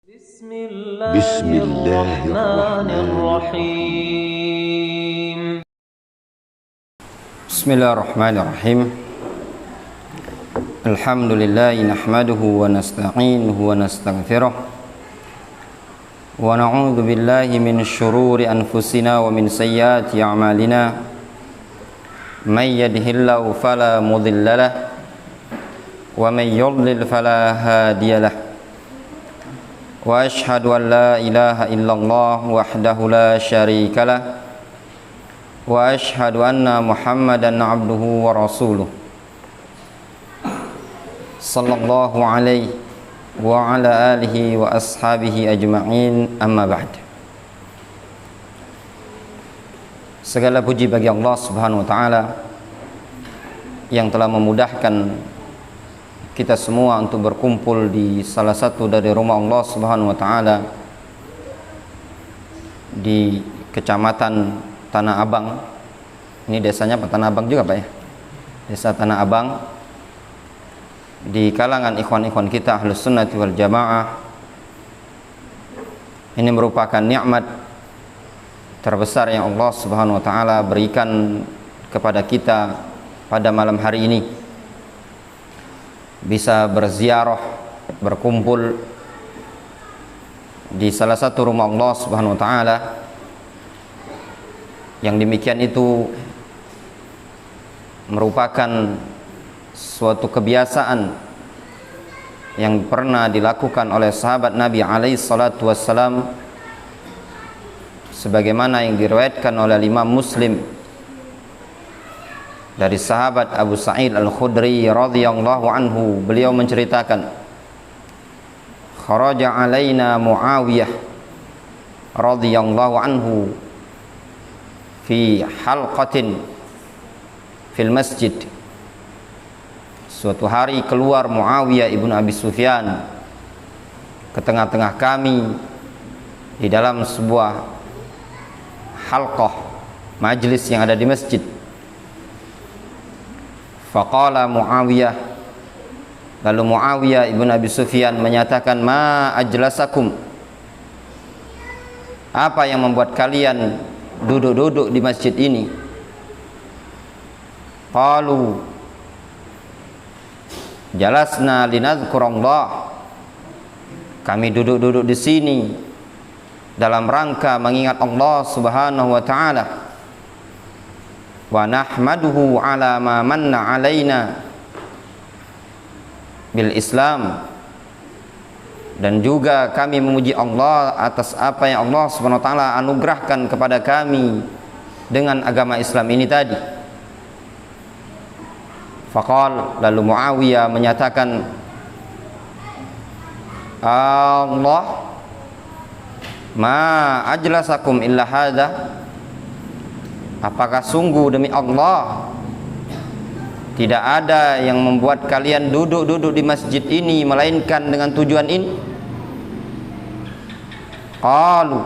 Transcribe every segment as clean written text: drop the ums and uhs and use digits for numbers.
Bismillahirrahmanirrahim. Bismillahirrahmanirrahim. Alhamdulillahi nahmaduhu wa nasta'inuhu wa nastaghfiruh wa na'udzu billahi min syururi anfusina wa min sayyiati a'malina. May yahdihillahu fala mudilla lahu wa may yudlil fala hadiya lahu. Wa ashhadu an la ilaha illallah wahdahu la syarika lah wa ashhadu anna Muhammadan abduhu wa rasuluh sallallahu alaihi wa ala alihi wa ashabihi ajma'in, amma ba'd. Segala puji bagi Allah Subhanahu wa taala yang telah memudahkan kita semua untuk berkumpul di salah satu dari rumah Allah Subhanahu wa taala di Kecamatan Tanah Abang. Ini desanya apa? Tanah Abang juga, Pak ya? Desa Tanah Abang, di kalangan ikhwan-ikhwan kita Ahlus Sunnah wal Jamaah. Ini merupakan nikmat terbesar yang Allah Subhanahu wa taala berikan kepada kita pada malam hari ini, bisa berziarah, berkumpul di salah satu rumah Allah Subhanahu wa taala. Yang demikian itu merupakan suatu kebiasaan yang pernah dilakukan oleh sahabat Nabi alaihi salatu wassalam, sebagaimana yang diriwayatkan oleh Imam Muslim dari sahabat Abu Sa'id Al-Khudri radhiyallahu anhu. Beliau menceritakan, kharaja alaina Muawiyah radhiyallahu anhu fi halqatin fil masjid. Suatu hari keluar Muawiyah ibnu Abi Sufyan ke tengah-tengah kami di dalam sebuah halqah, majlis yang ada di masjid. Faqala Muawiyah, lalu Muawiyah ibn Abi Sufyan menyatakan, ma ajlasakum, apa yang membuat kalian duduk-duduk di masjid ini? Qalu jalasna linadhkurallah, kami duduk-duduk di sini dalam rangka mengingat Allah Subhanahu wa taala. Wa nahmaduhu ala ma manna alaina bil Islam, dan juga kami memuji Allah atas apa yang Allah Subhanahu wa taala anugerahkan kepada kami dengan agama Islam ini tadi. Faqal, lalu Muawiyah menyatakan, Allah ma ajlasakum illa hadza, apakah sungguh demi Allah tidak ada yang membuat kalian duduk-duduk di masjid ini melainkan dengan tujuan ini? Qalu,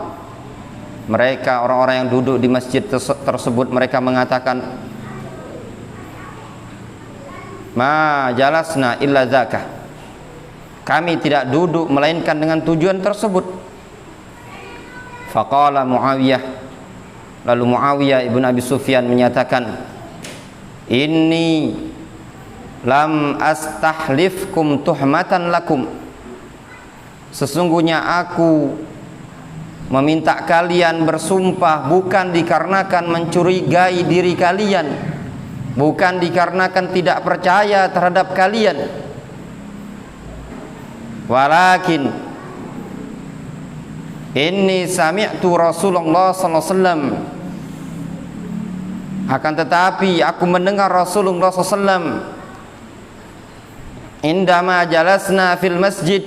mereka orang-orang yang duduk di masjid tersebut mereka mengatakan, ma jalasna illa dzaka, kami tidak duduk melainkan dengan tujuan tersebut. Faqala Muawiyah, lalu Muawiyah ibn Abi Sufyan menyatakan, inni lam astahlifkum tuhmatan lakum, sesungguhnya aku meminta kalian bersumpah bukan dikarenakan mencurigai diri kalian, bukan dikarenakan tidak percaya terhadap kalian, walakin inni sami'tu Rasulullah sallallahu alaihi wasallam, akan tetapi aku mendengar Rasulullah sallallahu alaihi wasallam indama jalasna fil masjid,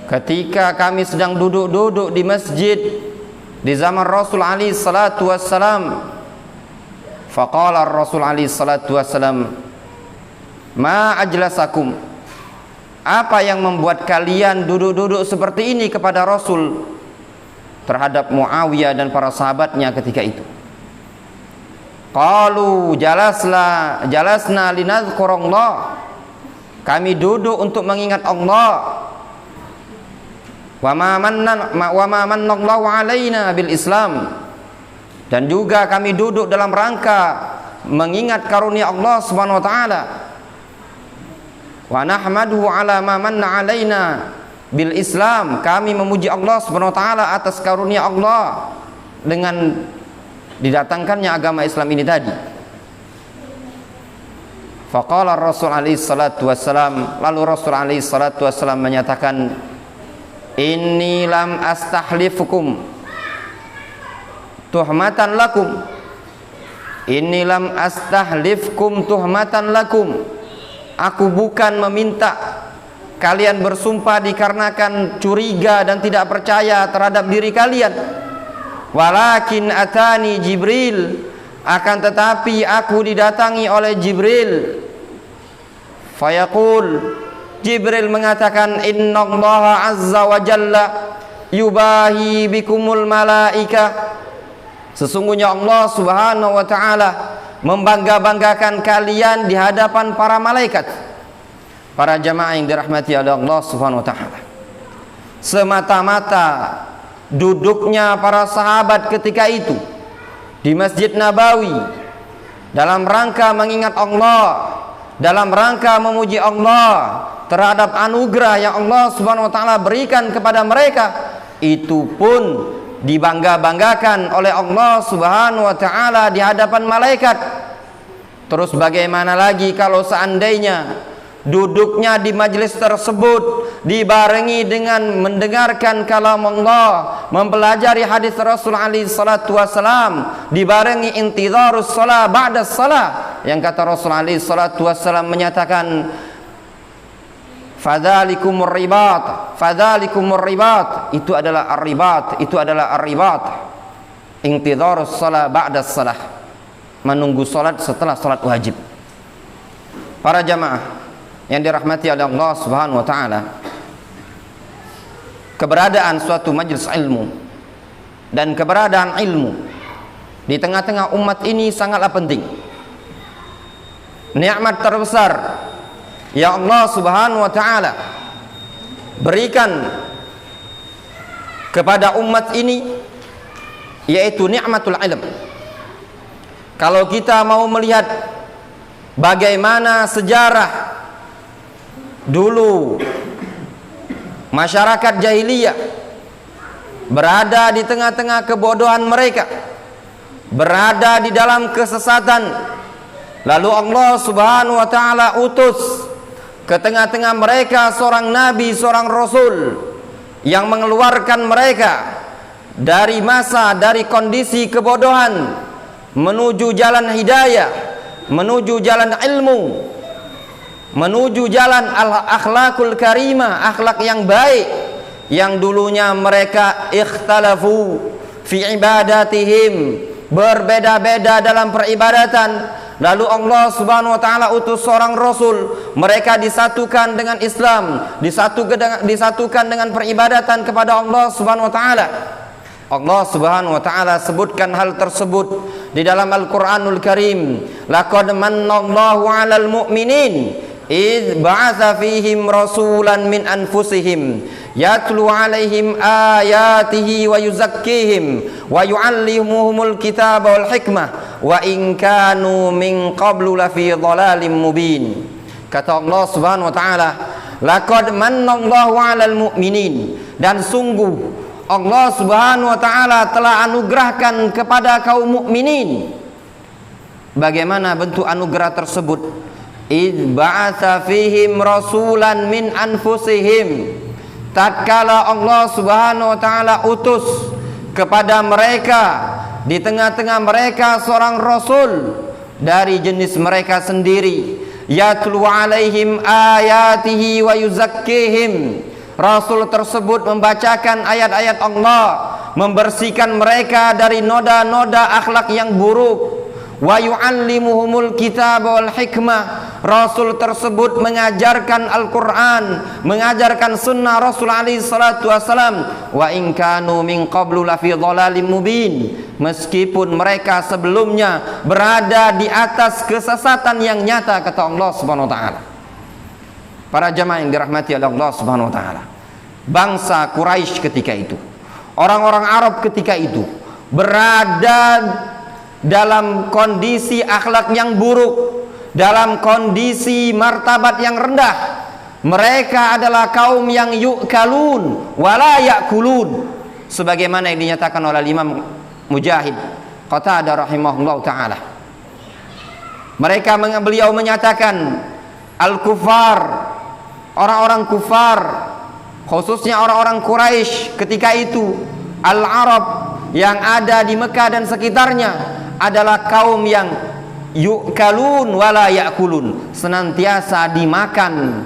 ketika kami sedang duduk-duduk di masjid di zaman Rasul alaihi salatu wassalam. Faqala Rasul alaihi salatu wassalam, ma ajlasakum, apa yang membuat kalian duduk-duduk seperti ini kepada Rasul, terhadap Muawiyah dan para sahabatnya ketika itu? Qalu jalasna linadhkurallah, kami duduk untuk mengingat Allah. Wa ma mannallahu alaina bil Islam, dan juga kami duduk dalam rangka mengingat karunia Allah Subhanahu wa taala. Wa nahmaduhu ala ma manna alaina bil Islam, kami memuji Allah Subhanahu wa taala atas karunia Allah dengan didatangkannya agama Islam ini tadi. Faqala Rasul alaihi salatu wassalam, lalu Rasul alaihi salatu wassalam menyatakan, inni lam astahlifukum tuhmatan lakum, inni lam astahlifkum tuhmatan lakum, aku bukan meminta kalian bersumpah dikarenakan curiga dan tidak percaya terhadap diri kalian, walakin atani Jibril, akan tetapi aku didatangi oleh Jibril. Fayaqul, Jibril mengatakan, innallaha azza wa jalla yubahi bikumul malaika, sesungguhnya Allah Subhanahu wa taala membangga-banggakan kalian di hadapan para malaikat. Para jamaah yang dirahmati oleh Allah Subhanahu wa taala, semata-mata duduknya para sahabat ketika itu di Masjid Nabawi dalam rangka mengingat Allah, dalam rangka memuji Allah terhadap anugerah yang Allah Subhanahu wa taala berikan kepada mereka, itu pun dibangga-banggakan oleh Allah Subhanahu wa taala di hadapan malaikat. Terus bagaimana lagi kalau seandainya duduknya di majelis tersebut dibarengi dengan mendengarkan kalam Allah, mempelajari hadis Rasul alaihi salatu wasalam, dibarengi intidharus shalah ba'da shalah, yang kata Rasul alaihi salatu wasalam menyatakan, fadzalikumur ribat, fadzalikumur ribat, itu adalah ar-ribat, itu adalah ar-ribat, intidharus shalah ba'da shalah, menunggu salat setelah salat wajib. Para jamaah yang dirahmati oleh Allah Subhanahu wa taala, keberadaan suatu majelis ilmu dan keberadaan ilmu di tengah-tengah umat ini sangatlah penting. Nikmat terbesar yang Allah Subhanahu wa taala berikan kepada umat ini yaitu nikmatul ilm. Kalau kita mau melihat bagaimana sejarah dulu masyarakat jahiliyah berada di tengah-tengah kebodohan mereka, berada di dalam kesesatan, lalu Allah Subhanahu wa taala utus ke tengah-tengah mereka seorang nabi, seorang rasul yang mengeluarkan mereka dari masa, dari kondisi kebodohan menuju jalan hidayah, menuju jalan ilmu, menuju jalan al-akhlakul karimah, akhlak yang baik. Yang dulunya mereka ikhtalafu fi ibadatihim, berbeda-beda dalam peribadatan, lalu Allah Subhanahu wa taala utus seorang rasul, mereka disatukan dengan Islam, disatukan dengan peribadatan kepada Allah Subhanahu wa taala. Allah Subhanahu wa taala sebutkan hal tersebut di dalam Al-Qur'anul Karim, laqad mannallahu 'alal mu'minin idh ba'atha fihim rasulan min anfusihim yatlu 'alaihim ayatihi wa yuzakkihim wa yu'allimuhumul kitaba wal hikmah wa in kanu min qablu lafi dhalalin mubin. Kata Allah Subhanahu wa taala, laqad mannallahu 'alal mu'minin, dan sungguh Allah Subhanahu wa taala telah anugerahkan kepada kaum mukminin. Bagaimana bentuk anugerah tersebut? Idz ba'atsa fihim rasulan min anfusihim, tatkala Allah Subhanahu wa taala utus kepada mereka, di tengah-tengah mereka seorang rasul dari jenis mereka sendiri, yatlu 'alaihim ayatihi wa yuzakkihim. Rasul tersebut membacakan ayat-ayat Allah, membersihkan mereka dari noda-noda akhlak yang buruk. Wa yu'allimuhumul kitaba wal hikmah. Rasul tersebut mengajarkan Al-Quran, mengajarkan sunnah Rasul alaihi salatu wassalam. Wa in kanu min qablu lafi dhalalim mubin. Meskipun mereka sebelumnya berada di atas kesesatan yang nyata, kata Allah Subhanahu wa taala. Para jamaah yang dirahmati oleh Allah Subhanahu wa taala, bangsa Quraisy ketika itu, orang-orang Arab ketika itu berada dalam kondisi akhlak yang buruk, dalam kondisi martabat yang rendah. Mereka adalah kaum yang yu'kalun wala ya'kulun, sebagaimana yang dinyatakan oleh Imam Mujahid Qatadah rahimahullah ta'ala. Beliau menyatakan al-kufar, orang-orang kufar, khususnya orang-orang Quraisy ketika itu, al-Arab yang ada di Mekah dan sekitarnya, adalah kaum yang yu'kalun wala ya'kulun, senantiasa dimakan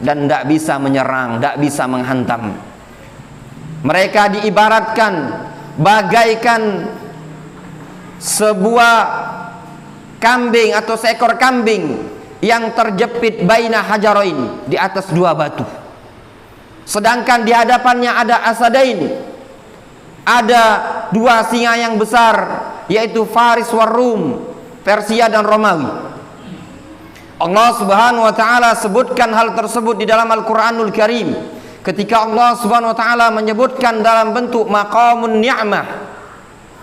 dan tidak bisa menyerang, tidak bisa menghantam. Mereka diibaratkan bagaikan sebuah kambing atau seekor kambing yang terjepit baina hajarain, di atas dua batu. Sedangkan di hadapannya ada asadain, ada dua singa yang besar, yaitu Faris war Rum, Persia dan Romawi. Allah Subhanahu wa taala sebutkan hal tersebut di dalam Al-Qur'anul Karim ketika Allah Subhanahu wa taala menyebutkan dalam bentuk maqamun ni'mah,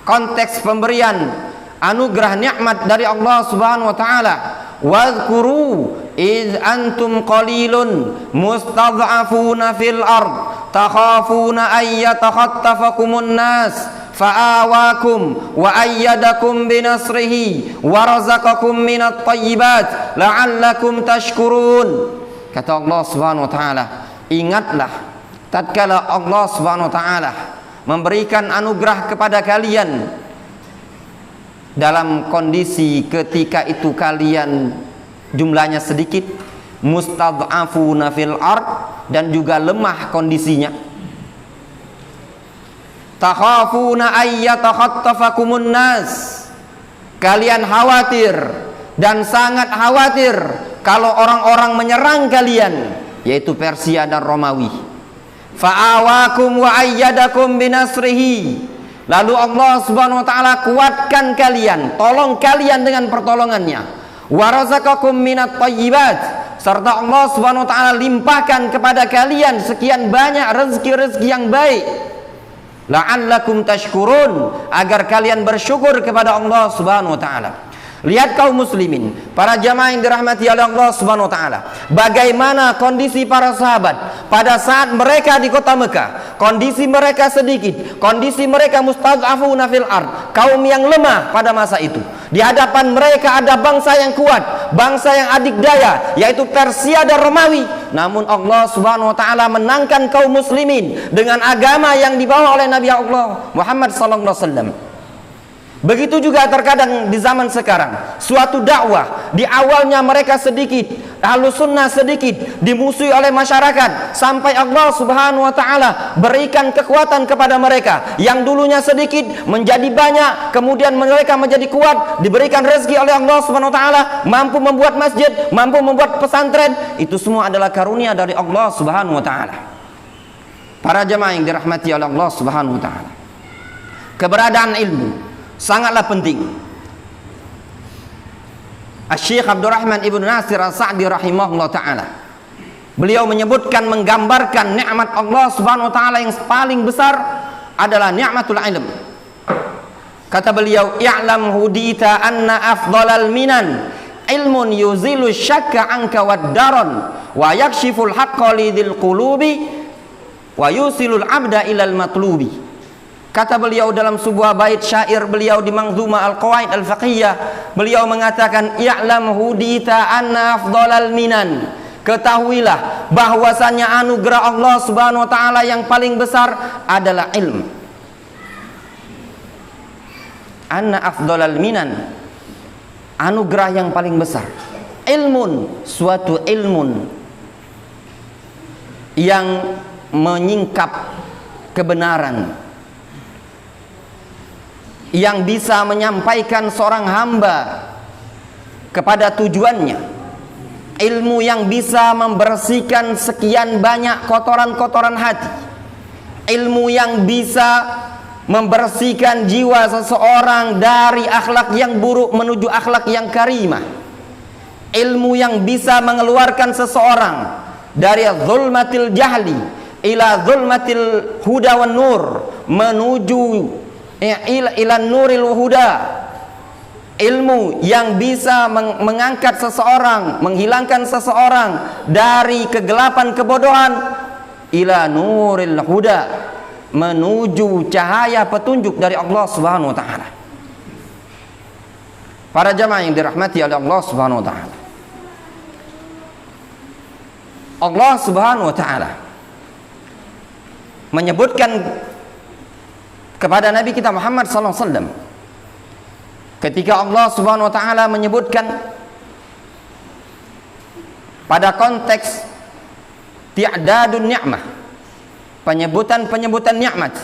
konteks pemberian anugerah nikmat dari Allah Subhanahu wa taala. Wadhkuru id antum qalilun mustad'afuna fil ard takhafuna ay yatakhattafakumun nas fa'awakum wa ayyadakum binasrihi wa razaqakum minat thayyibat la'allakum tashkurun. Kata Allah Subhanahu wa taala, ingatlah tatkala Allah Subhanahu wa taala memberikan anugerah kepada kalian dalam kondisi ketika itu kalian jumlahnya sedikit, mustad'afuna fil ard, dan juga lemah kondisinya. Takhafuna ayyatakhattafakumun nas, kalian khawatir dan sangat khawatir kalau orang-orang menyerang kalian, yaitu Persia dan Romawi. Fa'awakum wa ayyadakum binasrihi, lalu Allah Subhanahu wa taala kuatkan kalian, tolong kalian dengan pertolongannya. Wa razaqakum minat thayyibat, serta Allah Subhanahu wa taala limpahkan kepada kalian sekian banyak rezeki-rezeki yang baik. La'allakum tashkurun, agar kalian bersyukur kepada Allah Subhanahu wa taala. Lihat kaum muslimin, para jamaah yang dirahmati oleh Allah Subhanahu wa taala, bagaimana kondisi para sahabat pada saat mereka di kota Mekah. Kondisi mereka sedikit, kondisi mereka mustad'afuna fil ard, kaum yang lemah pada masa itu. Di hadapan mereka ada bangsa yang kuat, bangsa yang adikdaya, yaitu Persia dan Romawi. Namun Allah Subhanahu wa taala menangkan kaum muslimin dengan agama yang dibawa oleh Nabi Allah Muhammad sallallahu alaihi wasallam. Begitu juga terkadang di zaman sekarang, suatu dakwah di awalnya mereka sedikit, Ahlus Sunnah sedikit, dimusuhi oleh masyarakat, sampai Allah Subhanahu wa taala berikan kekuatan kepada mereka yang dulunya sedikit menjadi banyak, kemudian mereka menjadi kuat, diberikan rezeki oleh Allah Subhanahu wa taala, mampu membuat masjid, mampu membuat pesantren. Itu semua adalah karunia dari Allah Subhanahu wa taala. Para jemaah yang dirahmati oleh Allah Subhanahu wa taala, keberadaan ilmu sangatlah penting. Syekh Abdurrahman Ibn Nasir As-Sa'di rahimahullah ta'ala, beliau menyebutkan, menggambarkan nikmat Allah Subhanahu wa ta'ala yang paling besar adalah nikmatul ilm. Kata beliau, i'lam hudita anna afdalal minan ilmun yuzilu syakka anka wad daron wa yakshiful haqqa lidil qulubi wa yusilul abda ilal matlubi. Kata beliau dalam sebuah bait syair beliau di Manzumah Al-Qawaid Al-Faqihiyah, beliau mengatakan, i'lam hudita anna afdalal minan, ketahuilah bahwasanya anugerah Allah Subhanahu wa taala yang paling besar adalah ilmu. Anna afdalal minan, anugerah yang paling besar. Ilmun, suatu ilmun yang menyingkap kebenaran, yang bisa menyampaikan seorang hamba kepada tujuannya, ilmu yang bisa membersihkan sekian banyak kotoran-kotoran hati, ilmu yang bisa membersihkan jiwa seseorang dari akhlak yang buruk menuju akhlak yang karimah, ilmu yang bisa mengeluarkan seseorang dari zulmatil jahli, ila zulmatil huda wan nur, menuju ila nuril huda, ilmu yang bisa mengangkat seseorang, menghilangkan seseorang dari kegelapan kebodohan, ila nuril huda, menuju cahaya petunjuk dari Allah Subhanahu wa taala. Para jamaah yang dirahmati oleh Allah Subhanahu wa taala, Allah Subhanahu wa taala menyebutkan kepada Nabi kita Muhammad sallallahu alaihi wasallam, ketika Allah Subhanahu wa taala menyebutkan pada konteks ti'dadun ni'mah, penyebutan nikmat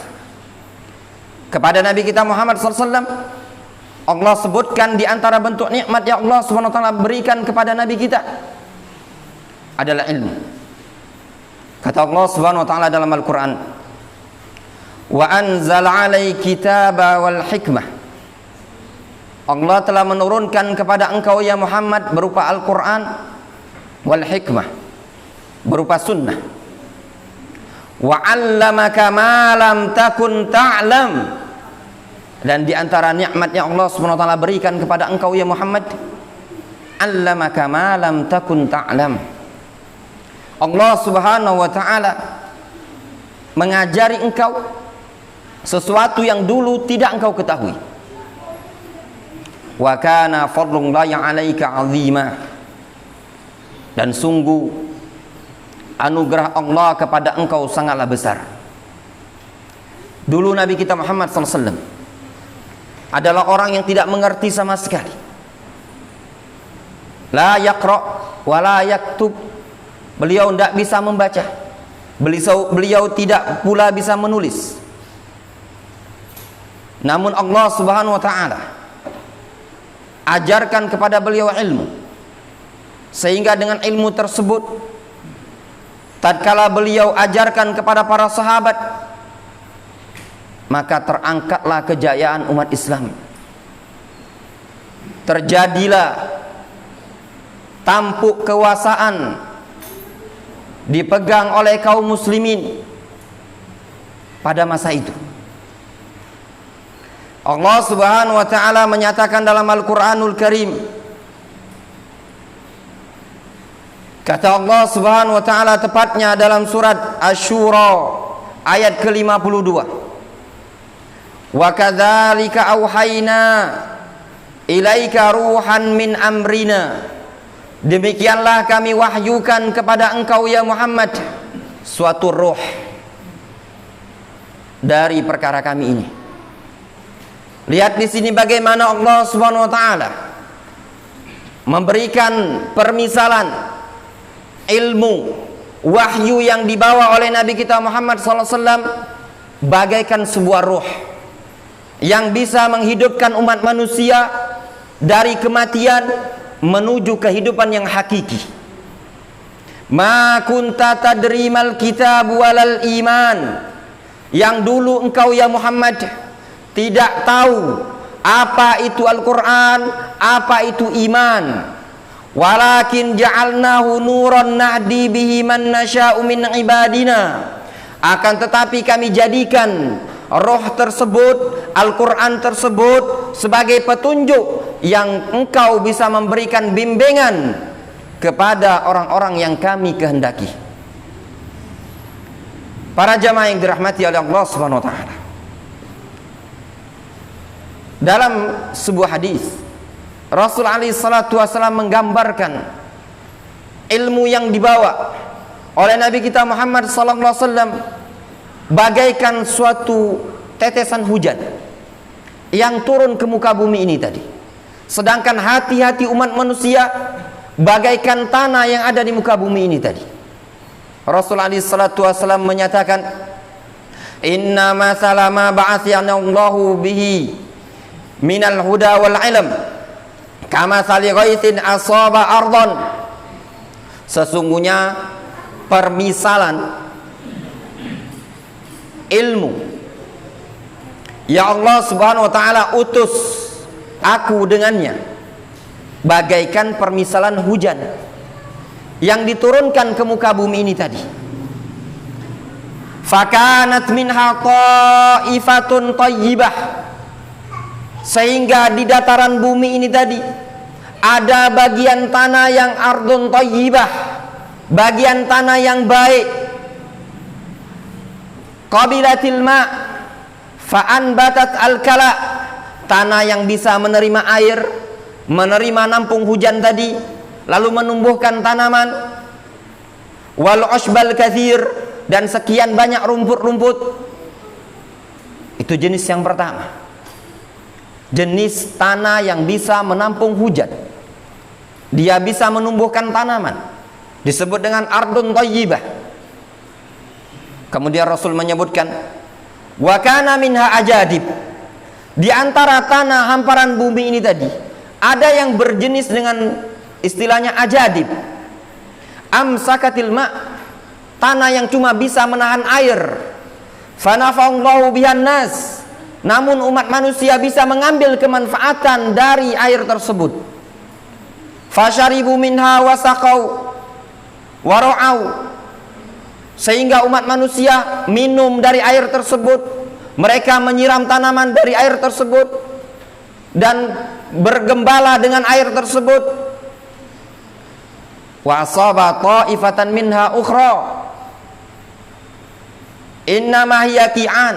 kepada Nabi kita Muhammad sallallahu alaihi wasallam, Allah sebutkan di antara bentuk nikmat yang Allah Subhanahu wa taala berikan kepada Nabi kita adalah ilmu. Kata Allah Subhanahu wa taala dalam Al-Qur'an, wa anzala 'alaika kitaba wal hikmah, Allah telah menurunkan kepada engkau ya Muhammad berupa Al-Qur'an, wal hikmah berupa sunnah, wa 'allamaka ma lam takun ta'lam, dan di antara nikmat yang Allah Subhanahu wa taala berikan kepada engkau ya Muhammad, 'allamaka ma lam takun ta'lam, Allah Subhanahu wa taala mengajari engkau sesuatu yang dulu tidak engkau ketahui. Wa kana fadlullahi 'alaika 'azima, dan sungguh anugerah Allah kepada engkau sangatlah besar. Dulu Nabi kita Muhammad sallallahu alaihi wasallam adalah orang yang tidak mengerti sama sekali. La yaqra wa la yaktub, beliau tidak bisa membaca, beliau tidak pula bisa menulis. Namun Allah Subhanahu wa taala ajarkan kepada beliau ilmu, sehingga dengan ilmu tersebut tatkala beliau ajarkan kepada para sahabat, maka terangkatlah kejayaan umat Islam. Terjadilah tampuk kekuasaan dipegang oleh kaum muslimin pada masa itu. Allah Subhanahu wa taala menyatakan dalam Al-Qur'anul Karim, kata Allah Subhanahu wa taala tepatnya dalam surat Asy-Syura ayat ke-52, wa kadzalika auhayna ilaika ruhan min amrina, demikianlah kami wahyukan kepada engkau ya Muhammad suatu ruh dari perkara kami ini. Lihat di sini bagaimana Allah Subhanahu wa taala memberikan permisalan ilmu wahyu yang dibawa oleh Nabi kita Muhammad sallallahu alaihi wasallam bagaikan sebuah ruh yang bisa menghidupkan umat manusia dari kematian menuju kehidupan yang hakiki. Ma kunta tadrimal kitab walal iman, yang dulu engkau ya Muhammad tidak tahu apa itu Al-Quran, apa itu iman. Walakin ja'alnahu nuran nahdi bihi man nasya'u min ibadina, akan tetapi kami jadikan roh tersebut, Al-Quran tersebut sebagai petunjuk yang engkau bisa memberikan bimbingan kepada orang-orang yang kami kehendaki. Para jamaah yang dirahmati oleh Allah Subhanahu wa taala, dalam sebuah hadis Rasul alaihi salatu wasallam menggambarkan ilmu yang dibawa oleh Nabi kita Muhammad sallallahu alaihi wasallam bagaikan suatu tetesan hujan yang turun ke muka bumi ini tadi. Sedangkan hati-hati umat manusia bagaikan tanah yang ada di muka bumi ini tadi. Rasul alaihi salatu wasallam menyatakan, inna masala ma ba'athana Allahu bihi minal huda wal ilm kama sali ghaithin asaba ardon, sesungguhnya permisalan ilmu ya Allah Subhanahu wa taala utus aku dengannya bagaikan permisalan hujan yang diturunkan ke muka bumi ini tadi. Fakanat minha ta'ifatun thayyibah, sehingga di dataran bumi ini tadi ada bagian tanah yang ardun thayyibah, bagian tanah yang baik. Qabilatil ma' fa'anbatat al-kala, tanah yang bisa menerima air, menerima nampung hujan tadi, lalu menumbuhkan tanaman. Wal ushbal kathir, dan sekian banyak rumput-rumput. Itu jenis yang pertama, jenis tanah yang bisa menampung hujan, dia bisa menumbuhkan tanaman, disebut dengan ardun thayyibah. Kemudian Rasul menyebutkan wa kana minha ajadib, di antara tanah hamparan bumi ini tadi ada yang berjenis dengan istilahnya ajadib. Amsakatil ma', tanah yang cuma bisa menahan air. Fanafa'allahu bihan nas, namun umat manusia bisa mengambil kemanfaatan dari air tersebut. Fasharibu minha wasaqau wara'au, sehingga umat manusia minum dari air tersebut, mereka menyiram tanaman dari air tersebut dan bergembala dengan air tersebut. Wa asaba ta'ifatan minha ukhra innama hiya qi'an,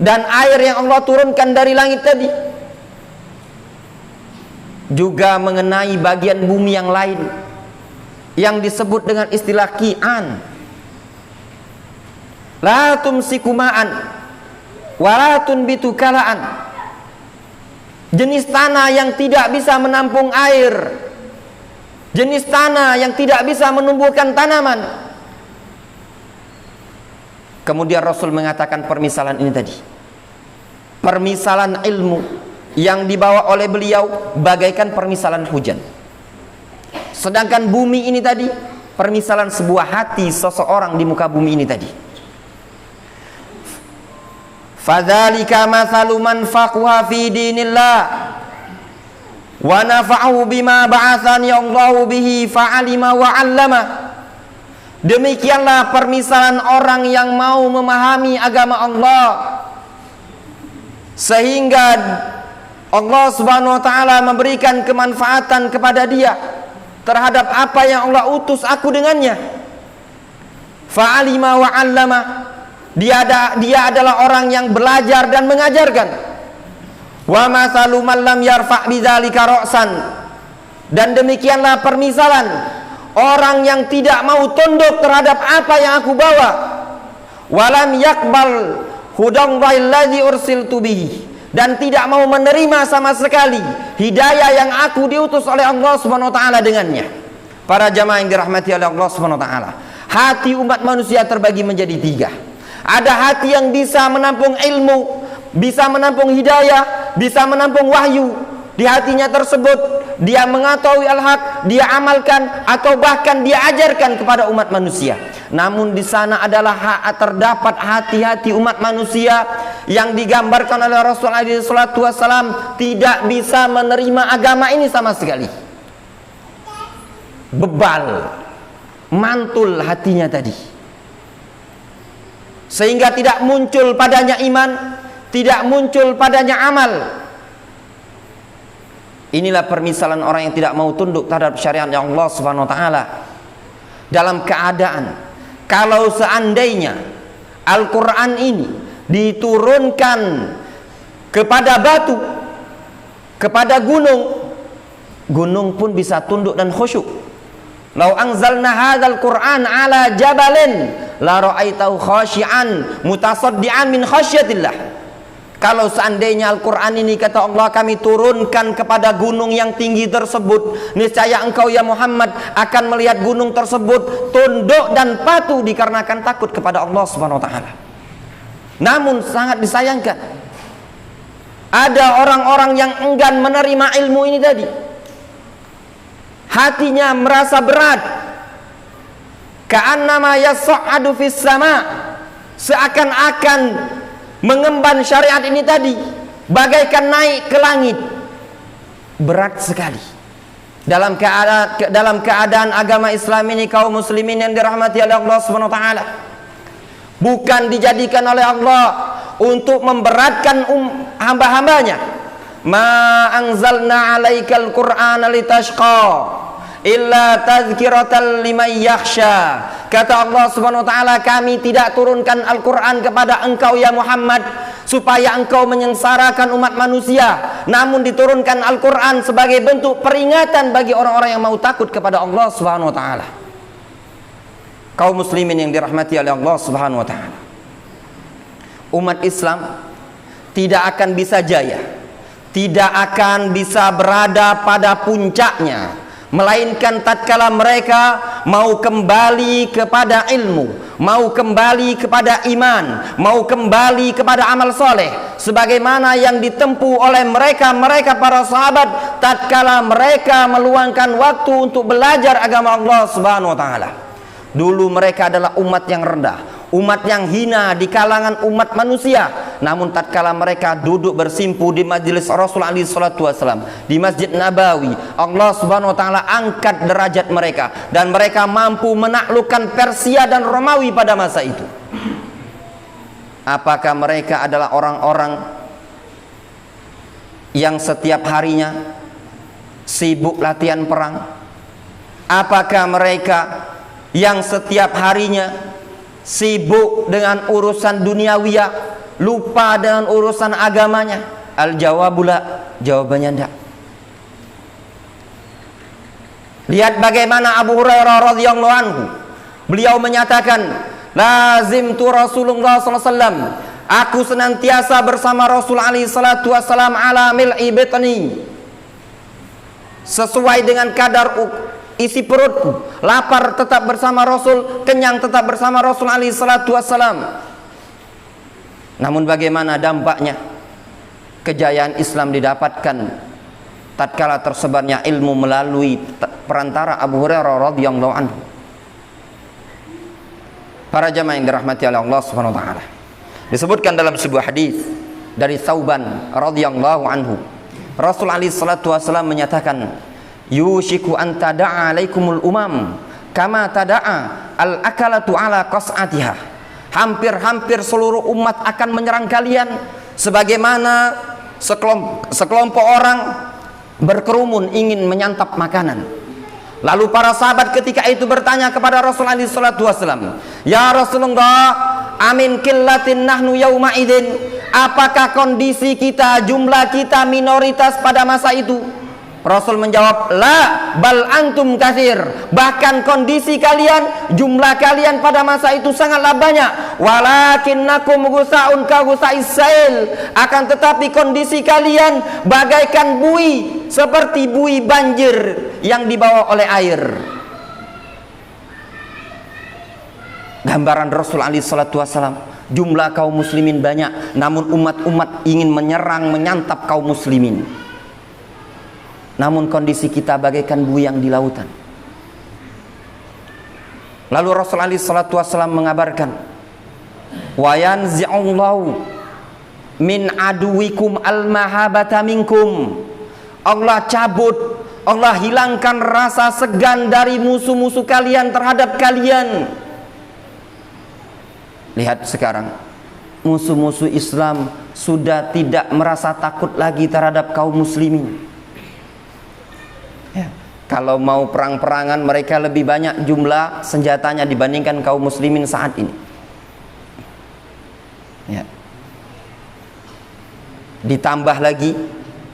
dan air yang Allah turunkan dari langit tadi juga mengenai bagian bumi yang lain yang disebut dengan istilah qi'an. La tumsiku ma'an wa la tunbitu kala'an, jenis tanah yang tidak bisa menampung air, jenis tanah yang tidak bisa menumbuhkan tanaman. Kemudian Rasul mengatakan permisalan ini tadi, permisalan ilmu yang dibawa oleh beliau bagaikan permisalan hujan. Sedangkan bumi ini tadi permisalan sebuah hati seseorang di muka bumi ini tadi. Fadzalika mathalu man faqaha fi dinillah wa nafa'ahu bima ba'athani Allahu bihi fa'alima wa 'allama. Demikianlah permisalan orang yang mau memahami agama Allah, sehingga Allah Subhanahu wa taala memberikan kemanfaatan kepada dia terhadap apa yang Allah utus aku dengannya. Fa'alima wa 'allama, dia adalah orang yang belajar dan mengajarkan. Wa mathalu man lam yarfa' bidzalika ra'san, dan demikianlah permisalan orang yang tidak mau tunduk terhadap apa yang aku bawa. Walam yakbal hudallahi alladzi ursiltu bihi, dan tidak mau menerima sama sekali hidayah yang aku diutus oleh Allah Subhanahu wa taala dengannya. Para jamaah yang dirahmati oleh Allah Subhanahu wa taala, hati umat manusia terbagi menjadi tiga. Ada hati yang bisa menampung ilmu, bisa menampung hidayah, bisa menampung wahyu. Di hatinya tersebut dia mengetahui al-haq, dia amalkan, atau bahkan dia ajarkan kepada umat manusia. Namun di sana adalah terdapat hati-hati umat manusia yang digambarkan oleh Rasulullah SAW tidak bisa menerima agama ini sama sekali. Bebal, mantul hatinya tadi, sehingga tidak muncul padanya iman, tidak muncul padanya amal. Inilah permisalan orang yang tidak mau tunduk terhadap syariat Allah Subhanahu wa taala. Dalam keadaan kalau seandainya Al-Qur'an ini diturunkan kepada batu, kepada gunung, gunung pun bisa tunduk dan khusyuk. Lau anzalna hadzal Qur'an ala jabalin la ra'aitahu khashi'an mutasaddian min khasyatillah. Kalau seandainya Al-Quran ini, kata Allah, kami turunkan kepada gunung yang tinggi tersebut, niscaya engkau ya Muhammad akan melihat gunung tersebut tunduk dan patuh dikarenakan takut kepada Allah Subhanahu wa taala. Namun sangat disayangkan, ada orang-orang yang enggan menerima ilmu ini tadi. Hatinya merasa berat, ka'annama yas'adu fis sama', seakan-akan mengemban syariat ini tadi bagaikan naik ke langit. Berat sekali dalam keadaan agama Islam ini, kaum muslimin yang dirahmati oleh Allah Subhanahu wa taala. bukan dijadikan oleh Allah untuk memberatkan hamba-hambanya. Ma anzalna 'alaikal qur'ana litashqa illa tadhkiratan liman yakhsha. Kata Allah Subhanahu wa taala, kami tidak turunkan Al-Qur'an kepada engkau ya Muhammad supaya engkau menyengsarakan umat manusia, namun diturunkan Al-Qur'an sebagai bentuk peringatan bagi orang-orang yang mau takut kepada Allah Subhanahu wa taala. Kaum muslimin yang dirahmati oleh Allah Subhanahu wa taala, umat Islam tidak akan bisa jaya, tidak akan bisa berada pada puncaknya, melainkan tatkala mereka mau kembali kepada ilmu, mau kembali kepada iman, mau kembali kepada amal soleh, sebagaimana yang ditempuh oleh mereka para sahabat tatkala mereka meluangkan waktu untuk belajar agama Allah Subhanahu wa taala. Dulu mereka adalah umat yang rendah, umat yang hina di kalangan umat manusia. Namun tatkala mereka duduk bersimpu di majelis Rasul alaihi salatu wasallam, di Masjid Nabawi, Allah Subhanahu wa taala angkat derajat mereka dan mereka mampu menaklukkan Persia dan Romawi pada masa itu. Apakah mereka adalah orang-orang yang setiap harinya sibuk latihan perang? Apakah mereka yang setiap harinya sibuk dengan urusan duniawiyah, lupa dengan urusan agamanya? Al-jawabula, jawabannya tidak. Lihat bagaimana Abu Hurairah radhiyallahu anhu, beliau menyatakan, lazimtu Rasulullah sallallahu alaihi wasallam, aku senantiasa bersama Rasul alaihi salatu wasallam ala mil'i batni, sesuai dengan kadar isi perutku. Lapar tetap bersama Rasul, kenyang tetap bersama Rasul alaihi salatu wassalam. Namun bagaimana dampaknya? Kejayaan Islam didapatkan tatkala tersebarnya ilmu melalui perantara Abu Hurairah radhiyallahu anhu. Para jamaah yang dirahmati oleh Allah Subhanahu wa taala, disebutkan dalam sebuah hadis dari Tsauban radhiyallahu anhu, Rasul alaihi salatu wassalam menyatakan, yushiku an tada'a alaikumul umam kama tada'a al-akalatu ala qas'atiha. Hampir-hampir seluruh umat akan menyerang kalian sebagaimana sekelompok orang berkerumun ingin menyantap makanan. Lalu para sahabat ketika itu bertanya kepada Rasulullah SAW, ya Rasulullah, amin killatin nahnu yauma idzin, apakah kondisi kita, jumlah kita minoritas pada masa itu? Rasul menjawab, la bal antum katsir, bahkan kondisi kalian, jumlah kalian pada masa itu sangatlah banyak. Walakinnakum gusaun ka gusais sail, akan tetapi kondisi kalian bagaikan buih, seperti buih banjir yang dibawa oleh air. Gambaran Rasul alaihi salatu wasallam, jumlah kaum muslimin banyak, namun umat-umat ingin menyerang, menyantap kaum muslimin. Namun kondisi kita bagaikan buih yang di lautan. Lalu Rasul alaihi salatu wasallam mengabarkan, wa yanzi'ullahu min aduwikum al-mahabata minkum. Allah cabut, Allah hilangkan rasa segan dari musuh-musuh kalian terhadap kalian. Lihat sekarang, musuh-musuh Islam sudah tidak merasa takut lagi terhadap kaum muslimin. Ya. Kalau mau perang-perangan, mereka lebih banyak jumlah senjatanya dibandingkan kaum muslimin saat ini. Ya. Ditambah lagi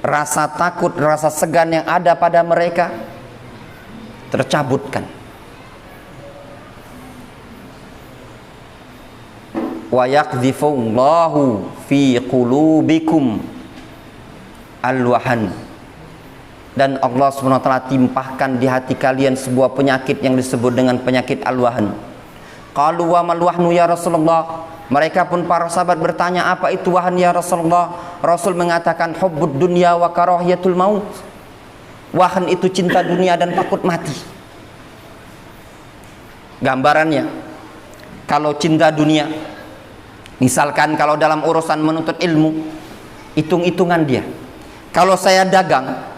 rasa takut, rasa segan yang ada pada mereka tercabutkan. Wa yakdzifullahu fi qulubikum al-wahan, dan Allah SWT timpahkan di hati kalian sebuah penyakit yang disebut dengan penyakit al-wahan. Qalu wa mal wahnu ya Rasulullah, mereka pun para sahabat bertanya, apa itu wahan ya Rasulullah? Rasul mengatakan, hubbud dunya wa karahiyatul maut. Wahan itu cinta dunia dan takut mati. Gambarannya, kalau cinta dunia, misalkan kalau dalam urusan menuntut ilmu, hitung-hitungan dia. Kalau saya dagang,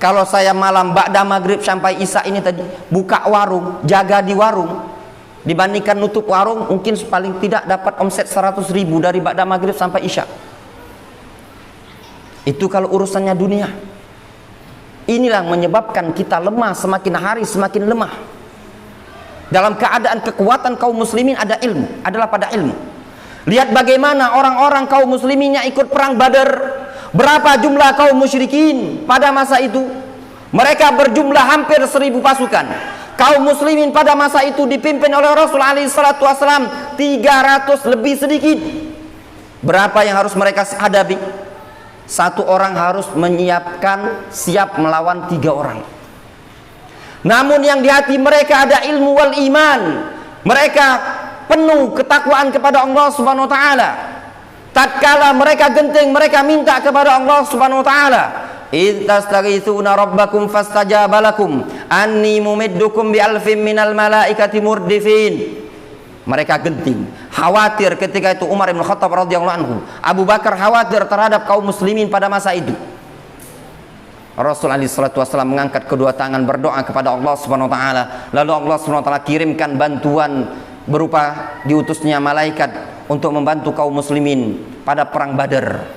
kalau saya malam ba'da maghrib sampai isya ini tadi buka warung, jaga di warung, Dibandingkan nutup warung, mungkin paling tidak dapat omset 100.000 dari ba'da maghrib sampai isya. Itu kalau urusannya dunia. Inilah menyebabkan kita lemah, semakin hari semakin lemah. Dalam keadaan kekuatan kaum muslimin adalah pada ilmu. Lihat bagaimana orang-orang kaum muslimin yang ikut perang Badar. Berapa jumlah kaum musyrikin pada masa itu? Mereka berjumlah hampir 1.000 pasukan. Kaum muslimin pada masa itu dipimpin oleh Rasul alaihi salatu wasallam 300 lebih sedikit. Berapa yang harus mereka hadapi? Satu orang harus menyiapkan siap melawan 3 orang. Namun yang di hati mereka ada ilmu wal iman. Mereka penuh ketakwaan kepada Allah Subhanahu wa taala. Tatkala mereka genting, mereka minta kepada Allah Subhanahu wa taala, "Idz tastaghitsuna rabbakum fastajaba lakum anni mumiddukum bi alfin minal malaikati murdifin." Mereka genting, khawatir ketika itu Umar bin Khattab radhiyallahu anhu, Abu Bakar khawatir terhadap kaum muslimin pada masa itu. Rasul alaihi salatu wasallam mengangkat kedua tangan berdoa kepada Allah Subhanahu wa taala. Lalu Allah Subhanahu wa taala kirimkan bantuan berupa diutusnya malaikat untuk membantu kaum muslimin pada perang Badar.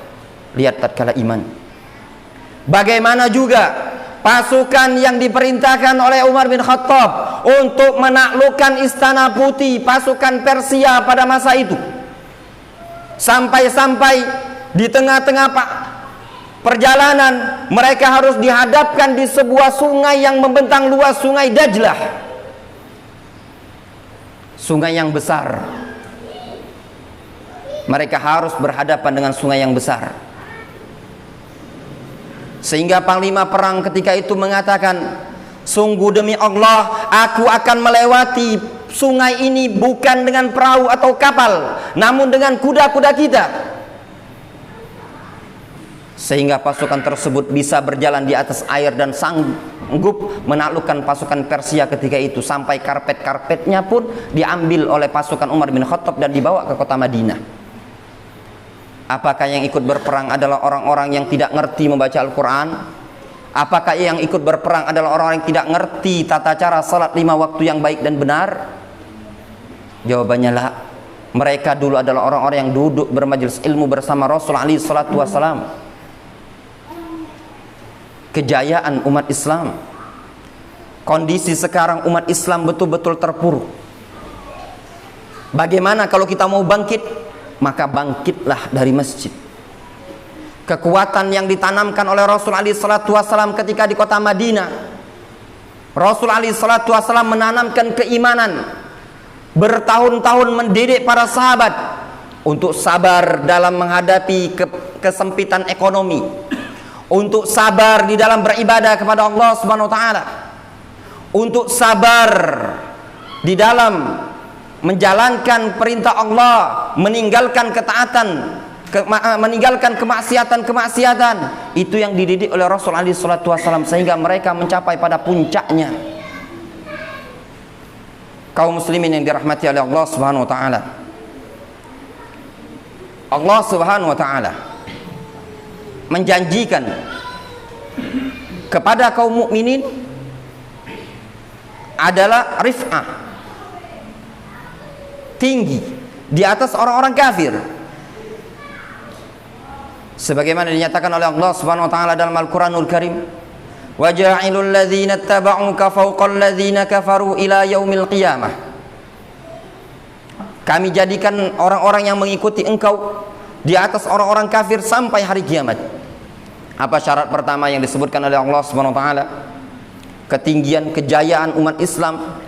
Lihat tatkala iman. Bagaimana juga pasukan yang diperintahkan oleh Umar bin Khattab untuk menaklukkan Istana Putih, pasukan Persia pada masa itu. Sampai-sampai di tengah-tengah perjalanan mereka harus dihadapkan di sebuah sungai yang membentang luas, Sungai Dajlah. Sungai yang besar. Mereka harus berhadapan dengan sungai yang besar. Sehingga panglima perang ketika itu mengatakan, "Sungguh demi Allah, aku akan melewati sungai ini bukan dengan perahu atau kapal, namun dengan kuda-kuda kita." Sehingga pasukan tersebut bisa berjalan di atas air dan sanggup menaklukkan pasukan Persia ketika itu. Sampai karpet-karpetnya pun diambil oleh pasukan Umar bin Khattab dan dibawa ke kota Madinah. Apakah yang ikut berperang adalah orang-orang yang tidak ngerti membaca Al-Quran? Apakah yang ikut berperang adalah orang-orang yang tidak ngerti tata cara salat 5 waktu yang baik dan benar? Jawabannya lah. Mereka dulu adalah orang-orang yang duduk bermajelis ilmu bersama Rasul alaihi salatu wasallam. Kejayaan umat Islam. Kondisi sekarang umat Islam betul-betul terpuruk. Bagaimana kalau kita mau bangkit? Maka bangkitlah dari masjid. Kekuatan yang ditanamkan oleh Rasul alaihi salatu wasallam ketika di kota Madinah. Rasul alaihi salatu wasallam menanamkan keimanan. Bertahun-tahun mendidik para sahabat untuk sabar dalam menghadapi kesempitan ekonomi, untuk sabar di dalam beribadah kepada Allah Subhanahu wa taala, untuk sabar di dalam menjalankan perintah Allah, meninggalkan ketaatan, meninggalkan kemaksiatan. Itu yang dididik oleh Rasul alaihi salatu wasallam sehingga mereka mencapai pada puncaknya. Kaum muslimin yang dirahmati oleh Allah Subhanahu wa taala. Allah Subhanahu wa taala menjanjikan kepada kaum mukminin adalah rif'ah, tinggi di atas orang-orang kafir. Sebagaimana dinyatakan oleh Allah Subhanahu wa taala dalam Al-Qur'anul Karim, "Wa ja'ilul ladzina ittaba'uka fawqal ladzina kafaru ila yaumil qiyamah." Kami jadikan orang-orang yang mengikuti engkau di atas orang-orang kafir sampai hari kiamat. Apa syarat pertama yang disebutkan oleh Allah Subhanahu wa taala? Ketinggian kejayaan umat Islam,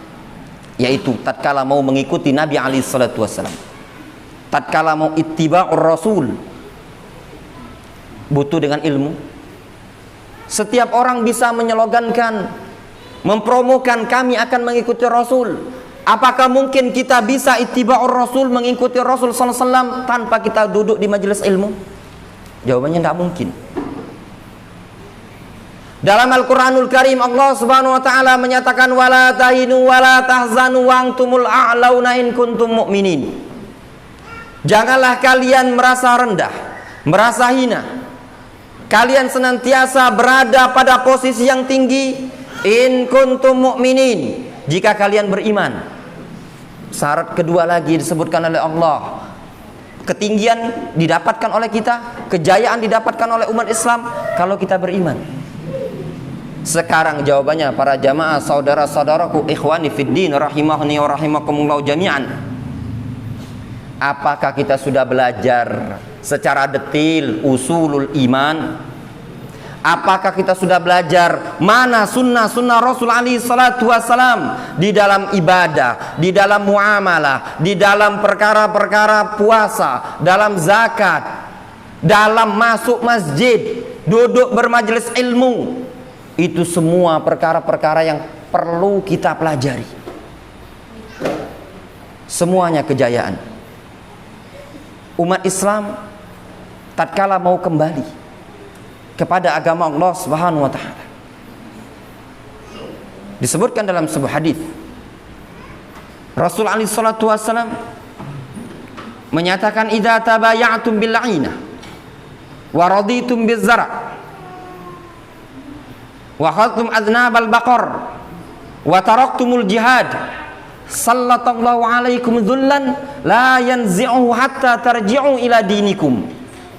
yaitu tatkala mau mengikuti Nabi alaihi salatu wasallam, tatkala mau ittiba'ur rasul, butuh dengan ilmu. Setiap orang bisa menyelogankan, mempromokan kami akan mengikuti Rasul. Apakah mungkin kita bisa ittiba'ur rasul, mengikuti Rasul sallallahu alaihi wasallam tanpa kita duduk di majelis ilmu? Jawabannya tidak mungkin. Dalam Al-Quranul Karim Allah Subhanahu wa taala menyatakan, "Wala tahinu wala tahzanu wa antumul a'launa in kuntum mu'minin." Janganlah kalian merasa rendah, merasa hina. Kalian senantiasa berada pada posisi yang tinggi in kuntum mu'minin, jika kalian beriman. Syarat kedua lagi disebutkan oleh Allah, ketinggian didapatkan oleh kita, kejayaan didapatkan oleh umat Islam kalau kita beriman. Sekarang jawabannya para jamaah, saudara-saudaraku, ikhwani fiddin rahimahni wa rahimakumullah jami'an. Apakah kita sudah belajar secara detil usulul iman? Apakah kita sudah belajar mana sunnah-sunnah Rasul alaihi salatu wassalam di dalam ibadah, di dalam muamalah, di dalam perkara-perkara puasa, dalam zakat, dalam masuk masjid, duduk bermajelis ilmu? Itu semua perkara-perkara yang perlu kita pelajari. Semuanya kejayaan umat Islam tatkala mau kembali kepada agama Allah Subhanahu wa taala. Disebutkan dalam sebuah hadis, Rasul alaihi salatu wasallam menyatakan, idza tabaya'tum bil 'ainah wa raditum biz zara' wa khadtum adnabal baqar wa taraktumul jihad sallallahu alaikum dhullan la yanzi'uhu hatta tarji'u ila dinikum.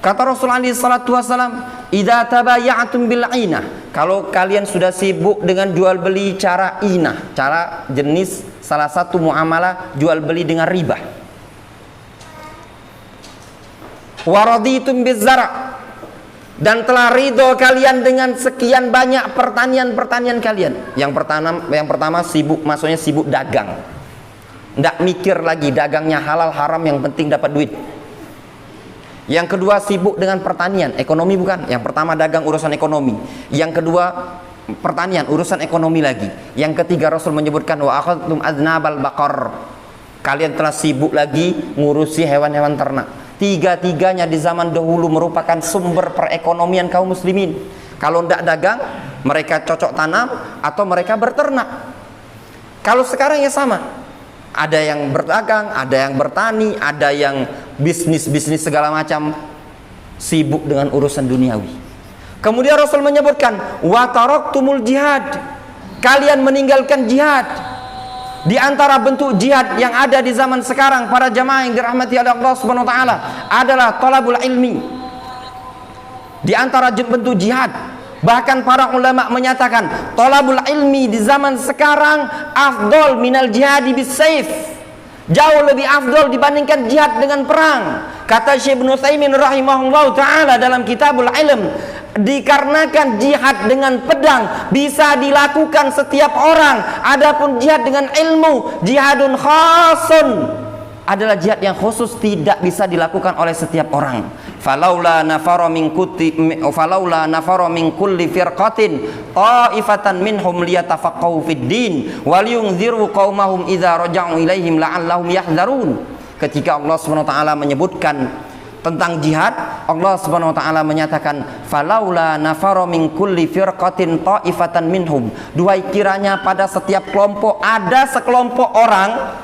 Kata Rasulullah sallallahu alaihi wasallam, idza tabaya'tum bil 'ainah, kalau kalian sudah sibuk dengan jual beli cara inah, cara jenis salah satu muamalah jual beli dengan riba, wa raditum biz zara', dan telah ridho kalian dengan sekian banyak pertanian kalian. Yang pertama sibuk, maksudnya sibuk dagang. Nggak mikir lagi dagangnya halal haram, yang penting dapat duit. Yang kedua sibuk dengan pertanian, ekonomi bukan. Yang pertama dagang, urusan ekonomi. Yang kedua pertanian, urusan ekonomi lagi. Yang ketiga Rasul menyebutkan wa akhadtum adnabal baqar, kalian telah sibuk lagi ngurusi hewan-hewan ternak. Tiga-tiganya di zaman dahulu merupakan sumber perekonomian kaum muslimin. Kalau tidak dagang, mereka cocok tanam atau mereka berternak. Kalau sekarang ya sama, ada yang berdagang, ada yang bertani, ada yang bisnis segala macam, sibuk dengan urusan duniawi. Kemudian Rasul menyebutkan wa taraktumul jihad, kalian meninggalkan jihad. Di antara bentuk jihad yang ada di zaman sekarang para jamaah yang dirahmati oleh Allah Subhanahu wa taala adalah talabul ilmi. Di antara bentuk jihad, bahkan para ulama menyatakan talabul ilmi di zaman sekarang afdol minal jihadi bis saif, jauh lebih afdol dibandingkan jihad dengan perang. Kata Syekh Ibnu Utsaimin rahimahullahu taala dalam Kitabul Ilm, dikarenakan jihad dengan pedang bisa dilakukan setiap orang, adapun jihad dengan ilmu, jihadun khasun, adalah jihad yang khusus, tidak bisa dilakukan oleh setiap orang. Falaula nafara min kulli firqatin ta'ifatan minhum liyatafaqqahu fid din wa liyunziru qaumahum idza raja'u ilaihim la'allahum yahdharun. Ketika Allah Subhanahu wa taala menyebutkan tentang jihad, Allah Subhanahu wa taala menyatakan falaula nafara min kulli firqatin ta'ifatan minhum, duhai kiranya pada setiap kelompok ada sekelompok orang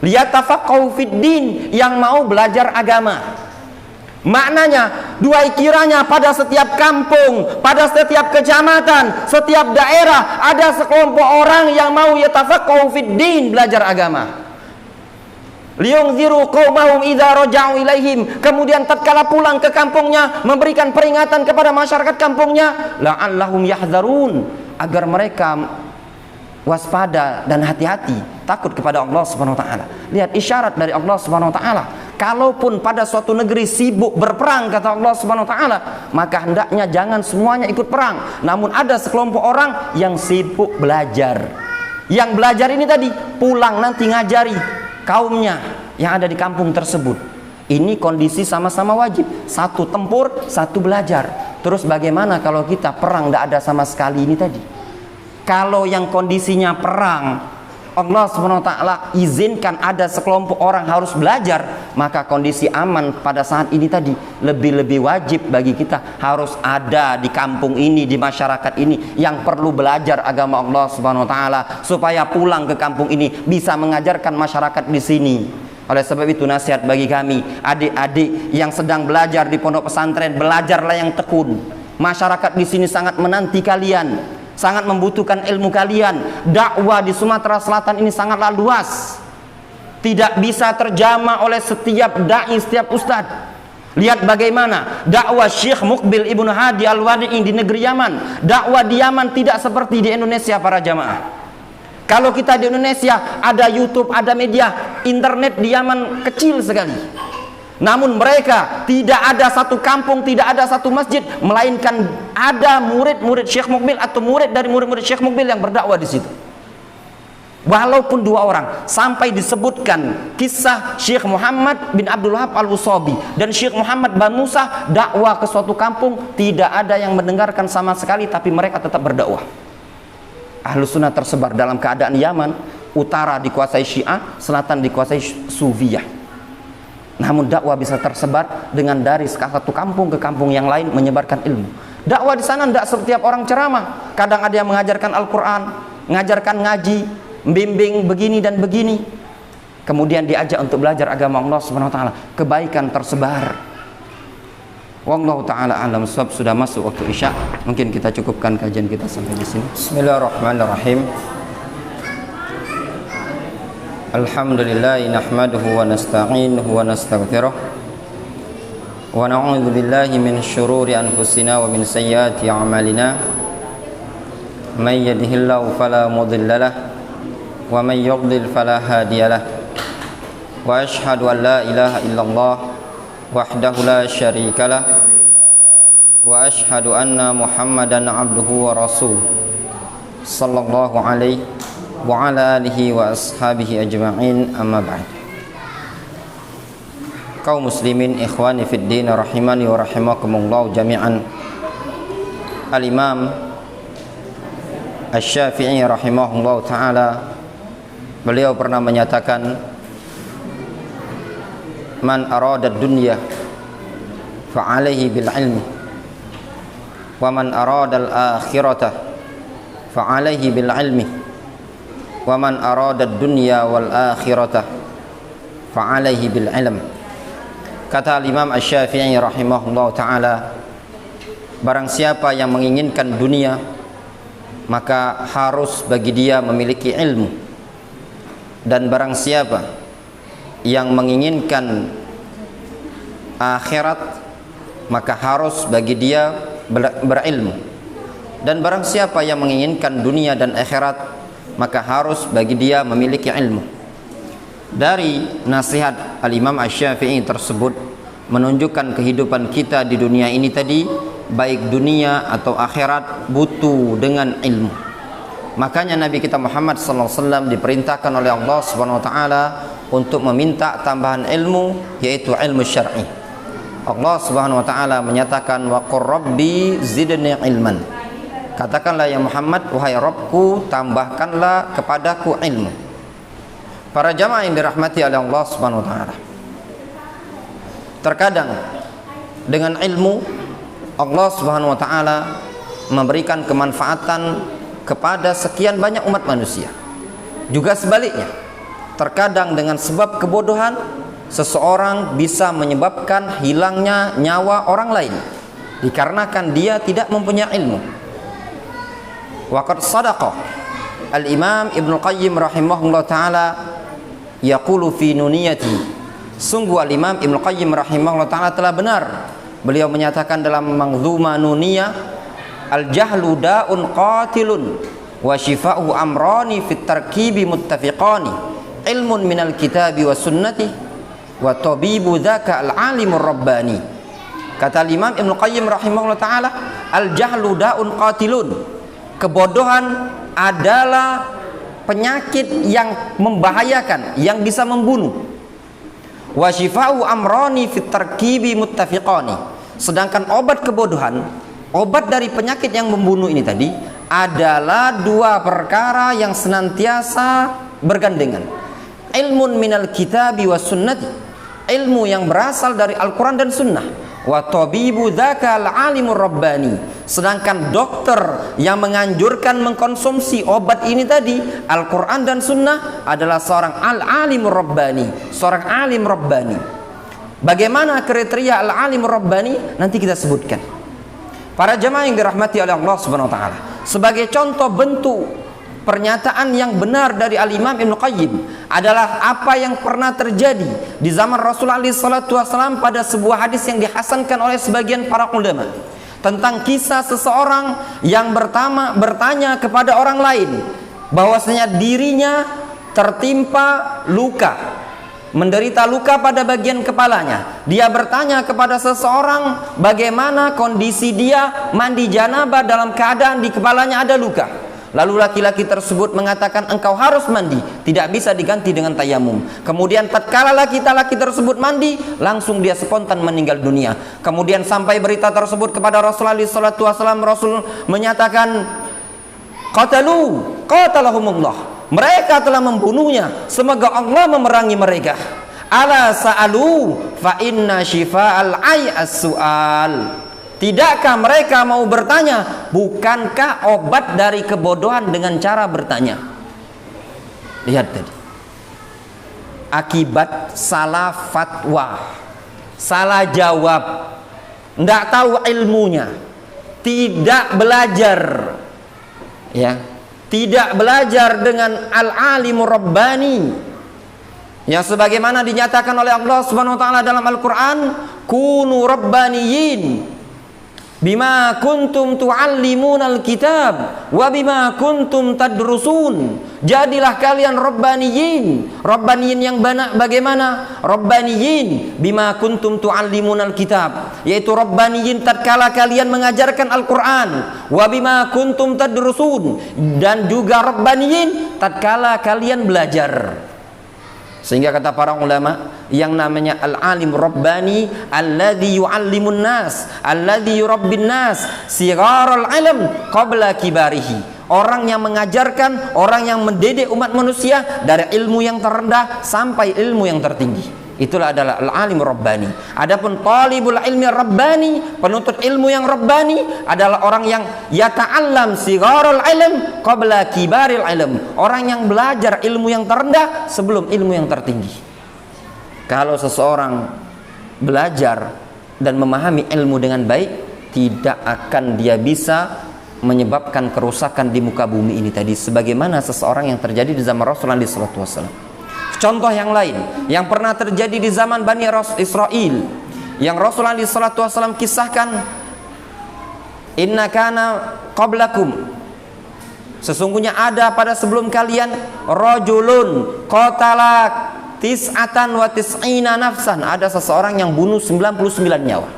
liyatafaqqahu fid din, yang mau belajar agama. Maknanya, duhai kiranya pada setiap kampung, pada setiap kecamatan, setiap daerah ada sekelompok orang yang mau yatafaqqahu fid din, belajar agama. Liyungziru qaumahum idza raja'u ilaihim, kemudian tatkala pulang ke kampungnya memberikan peringatan kepada masyarakat kampungnya, la'allahum yahdharun, agar mereka waspada dan hati-hati, takut kepada Allah Subhanahu wa taala. Lihat isyarat dari Allah Subhanahu wa taala. Kalaupun pada suatu negeri sibuk berperang, kata Allah Subhanahu wa taala, maka hendaknya jangan semuanya ikut perang, namun ada sekelompok orang yang sibuk belajar. Yang belajar ini tadi pulang nanti ngajari kaumnya yang ada di kampung tersebut. Ini kondisi sama-sama wajib, satu tempur, satu belajar. Terus bagaimana kalau kita perang tidak ada sama sekali ini tadi? Kalau yang kondisinya perang, Allah SWT izinkan ada sekelompok orang harus belajar, maka kondisi aman pada saat ini tadi lebih wajib bagi kita harus ada di kampung ini, di masyarakat ini yang perlu belajar agama Allah SWT, supaya pulang ke kampung ini bisa mengajarkan masyarakat di sini. Oleh sebab itu nasihat bagi kami, adik-adik yang sedang belajar di pondok pesantren, belajarlah yang tekun. Masyarakat di sini sangat menanti kalian, sangat membutuhkan ilmu kalian. Dakwah di Sumatera Selatan ini sangatlah luas. tidak bisa terjamah oleh setiap dai, setiap ustadz. Lihat bagaimana dakwah Syekh Muqbil Ibnu Hadi Al-Wadi'i di negeri Yaman. Dakwah di Yaman tidak seperti di Indonesia para jamaah. Kalau kita di Indonesia ada YouTube, ada media, internet di Yaman kecil sekali. Namun mereka tidak ada satu kampung, tidak ada satu masjid, melainkan ada murid-murid Syekh Muqbil atau murid dari murid-murid Syekh Muqbil yang berdakwah di situ. Walaupun 2 orang, sampai disebutkan kisah Syekh Muhammad bin Abdul Wahab Al-Wusabi dan Syekh Muhammad bin Musa dakwah ke suatu kampung, tidak ada yang mendengarkan sama sekali, tapi mereka tetap berdakwah. Ahlus Sunnah tersebar dalam keadaan Yaman, utara dikuasai Syiah, selatan dikuasai Sufiyah. Namun dakwah bisa tersebar dengan dari satu kampung ke kampung yang lain, menyebarkan ilmu. Dakwah di sana tidak setiap orang ceramah. Kadang ada yang mengajarkan Al-Quran, mengajarkan ngaji, bimbing begini dan begini, kemudian diajak untuk belajar agama Allah Subhanahu wa taala. Kebaikan tersebar. Wallahu taala alam. Sebab sudah masuk waktu Isya, mungkin kita cukupkan kajian kita sampai di sini. Bismillahirrahmanirrahim. Alhamdulillah nahmaduhu wa nasta'inuhu wa nastaghfiruh wa na'udzu billahi min syururi anfusina wa min sayyiati a'malina. May yahdihillahu fala mudilla lahu wa may yudlil fala hadiya lahu. Wa asyhadu an la ilaha illallah wahdahu la syarika lahu wa asyhadu anna Muhammadan abduhu wa rasuluh sallallahu alaihi wa ala alihi wa ashabihi ajma'in, amma ba'd. Kaum muslimin ikhwani fid din rahimani wa rahimakumullah jami'an. Al-Imam Asy-Syafi'i rahimahullah ta'ala, beliau pernah menyatakan, man arada dunya fa'alaihi bil ilmi wa man arada al-akhirata fa'alaihi bil ilmi wa man arada dunya wal akhirata fa'alaihi bil ilm. Kata Imam Asy-Syafi'i rahimahullah ta'ala, barang siapa yang menginginkan dunia, maka harus bagi dia memiliki ilmu, dan barang siapa yang menginginkan akhirat, maka harus bagi dia berilmu, dan barang siapa yang menginginkan dunia dan akhirat, maka harus bagi dia memiliki ilmu. Dari nasihat Al-Imam Asy-Syafi'i tersebut menunjukkan kehidupan kita di dunia ini tadi, baik dunia atau akhirat, butuh dengan ilmu. Makanya Nabi kita Muhammad SAW diperintahkan oleh Allah Subhanahu wa taala untuk meminta tambahan ilmu, yaitu ilmu syar'i. Allah Subhanahu wa taala menyatakan, wa qur rabbi zidni ilman. Katakanlah ya Muhammad, wahai Rabbku, tambahkanlah kepadaku ilmu. Para jamaah yang dirahmati oleh Allah Subhanahu wa taala, terkadang dengan ilmu Allah Subhanahu wa taala memberikan kemanfaatan kepada sekian banyak umat manusia. Juga sebaliknya, terkadang dengan sebab kebodohan seseorang bisa menyebabkan hilangnya nyawa orang lain dikarenakan dia tidak mempunyai ilmu. Waqad sadaqa Al-Imam Ibnu Qayyim rahimahullah ta'ala yaqulu fi nuniyati. Sungguh Al-Imam Ibnu Qayyim rahimahullah ta'ala telah benar. Beliau menyatakan dalam Manzuma Nuniyah, al-jahlu da'un qatilun wa shifa'u amrani fit tarkibi muttafiqani, ilmun minal kitabi wa sunnati wa tabibu dzaka al-alimur rabbani. Kata Imam Ibnu Qayyim rahimahullah ta'ala, al-jahlu da'un qatilun, kebodohan adalah penyakit yang membahayakan, yang bisa membunuh. Wa shifa'u amrani fit tarkibi muttafiqani, sedangkan obat kebodohan, obat dari penyakit yang membunuh ini tadi adalah 2 perkara yang senantiasa bergandengan. Ilmun minal kitabi was sunnati, ilmu yang berasal dari Al-Quran dan Sunnah. Wa tabibu dzaka al-alimur rabbani, sedangkan dokter yang menganjurkan mengkonsumsi obat ini tadi, Al-Quran dan Sunnah, adalah seorang al-alimur rabbani, seorang alim rabbani. Bagaimana kriteria al-alimur rabbani? Nanti kita sebutkan. Para jamaah yang dirahmati oleh Allah Subhanahu wa taala, sebagai contoh bentuk pernyataan yang benar dari Al-Imam Ibnu Qayyim adalah apa yang pernah terjadi di zaman Rasulullah SAW pada sebuah hadis yang dihasankan oleh sebagian para ulama tentang kisah seseorang yang bertanya kepada orang lain bahwasanya dirinya tertimpa luka, menderita luka pada bagian kepalanya. Dia bertanya kepada seseorang bagaimana kondisi dia mandi janabah dalam keadaan di kepalanya ada luka. Lalu laki-laki tersebut mengatakan, engkau harus mandi, tidak bisa diganti dengan tayamum. Kemudian tatkala laki-laki tersebut mandi, langsung dia spontan meninggal dunia. Kemudian sampai berita tersebut kepada Rasulullah SAW, Rasul menyatakan, qatalahumullah, mereka telah membunuhnya, semoga Allah memerangi mereka. Ala sa'alu fa inna shifa'al ay as-su'al. Tidakkah mereka mau bertanya, bukankah obat dari kebodohan dengan cara bertanya? Lihat tadi, akibat salah fatwa, salah jawab, tidak tahu ilmunya, tidak belajar, ya, tidak belajar dengan al-alimu rabbani, yang sebagaimana dinyatakan oleh Allah Subhanahu wa taala dalam Al-Qur'an, kunu rabbaniyin bima kuntum tuallimunal kitab wa bima kuntum tadrusun. Jadilah kalian rabbaniyin. Rabbaniyin yang bagaimana? Rabbaniyin bima kuntum tuallimunal kitab, yaitu rabbaniyin tatkala kalian mengajarkan Al-Qur'an, wa bima kuntum tadrusun, dan juga rabbaniyin tatkala kalian belajar. Sehingga kata para ulama, yang namanya al-alim rabbani alladhi yu'allimun nas, alladhi yurabbin nas sigharul ilm qabla kibarihi. Orang yang mengajarkan, orang yang mendidik umat manusia dari ilmu yang terendah sampai ilmu yang tertinggi. Itulah adalah al-alim rabbani. Adapun talibul ilmi rabbani, penuntut ilmu yang rabbani, adalah orang yang yata'allam sigharul ilm qabla kibaril ilm. Orang yang belajar ilmu yang terendah sebelum ilmu yang tertinggi. Kalau seseorang belajar dan memahami ilmu dengan baik, tidak akan dia bisa menyebabkan kerusakan di muka bumi ini tadi, sebagaimana seseorang yang terjadi di zaman Rasulullah SAW. Contoh yang lain yang pernah terjadi di zaman Bani Israel, yang Rasulullah SAW kisahkan, inna kana qablakum, sesungguhnya ada pada sebelum kalian, rajulun qatala tis'atan wa tis'ina nafsan, ada seseorang yang bunuh 99 nyawa.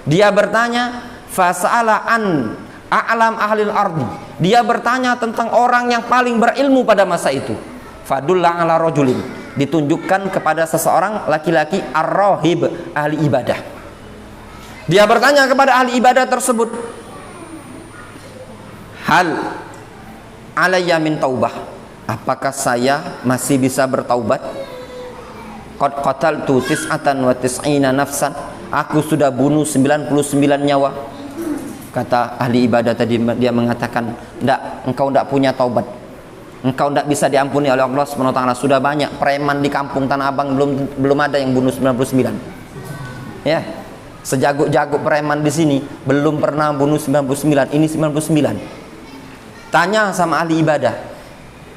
Dia bertanya, fasa'ala an a'lam ahlil ardi, dia bertanya tentang orang yang paling berilmu pada masa itu. Fadulla ala rajulin, ditunjukkan kepada seseorang laki-laki ar-rahib, ahli ibadah. Dia bertanya kepada ahli ibadah tersebut, hal alayya min taubah, apakah saya masih bisa bertaubat? Qad qataltu tis'atan wa tis'ina nafsan, aku sudah bunuh 99 nyawa. Kata ahli ibadah tadi, dia mengatakan, enggak, engkau enggak punya taubat. Engkau tidak bisa diampuni oleh Allah SWT. Sudah banyak preman di kampung Tanah Abang, belum ada yang bunuh 99. Ya, sejago-jago preman di sini belum pernah bunuh 99. Ini 99. Tanya sama ahli ibadah,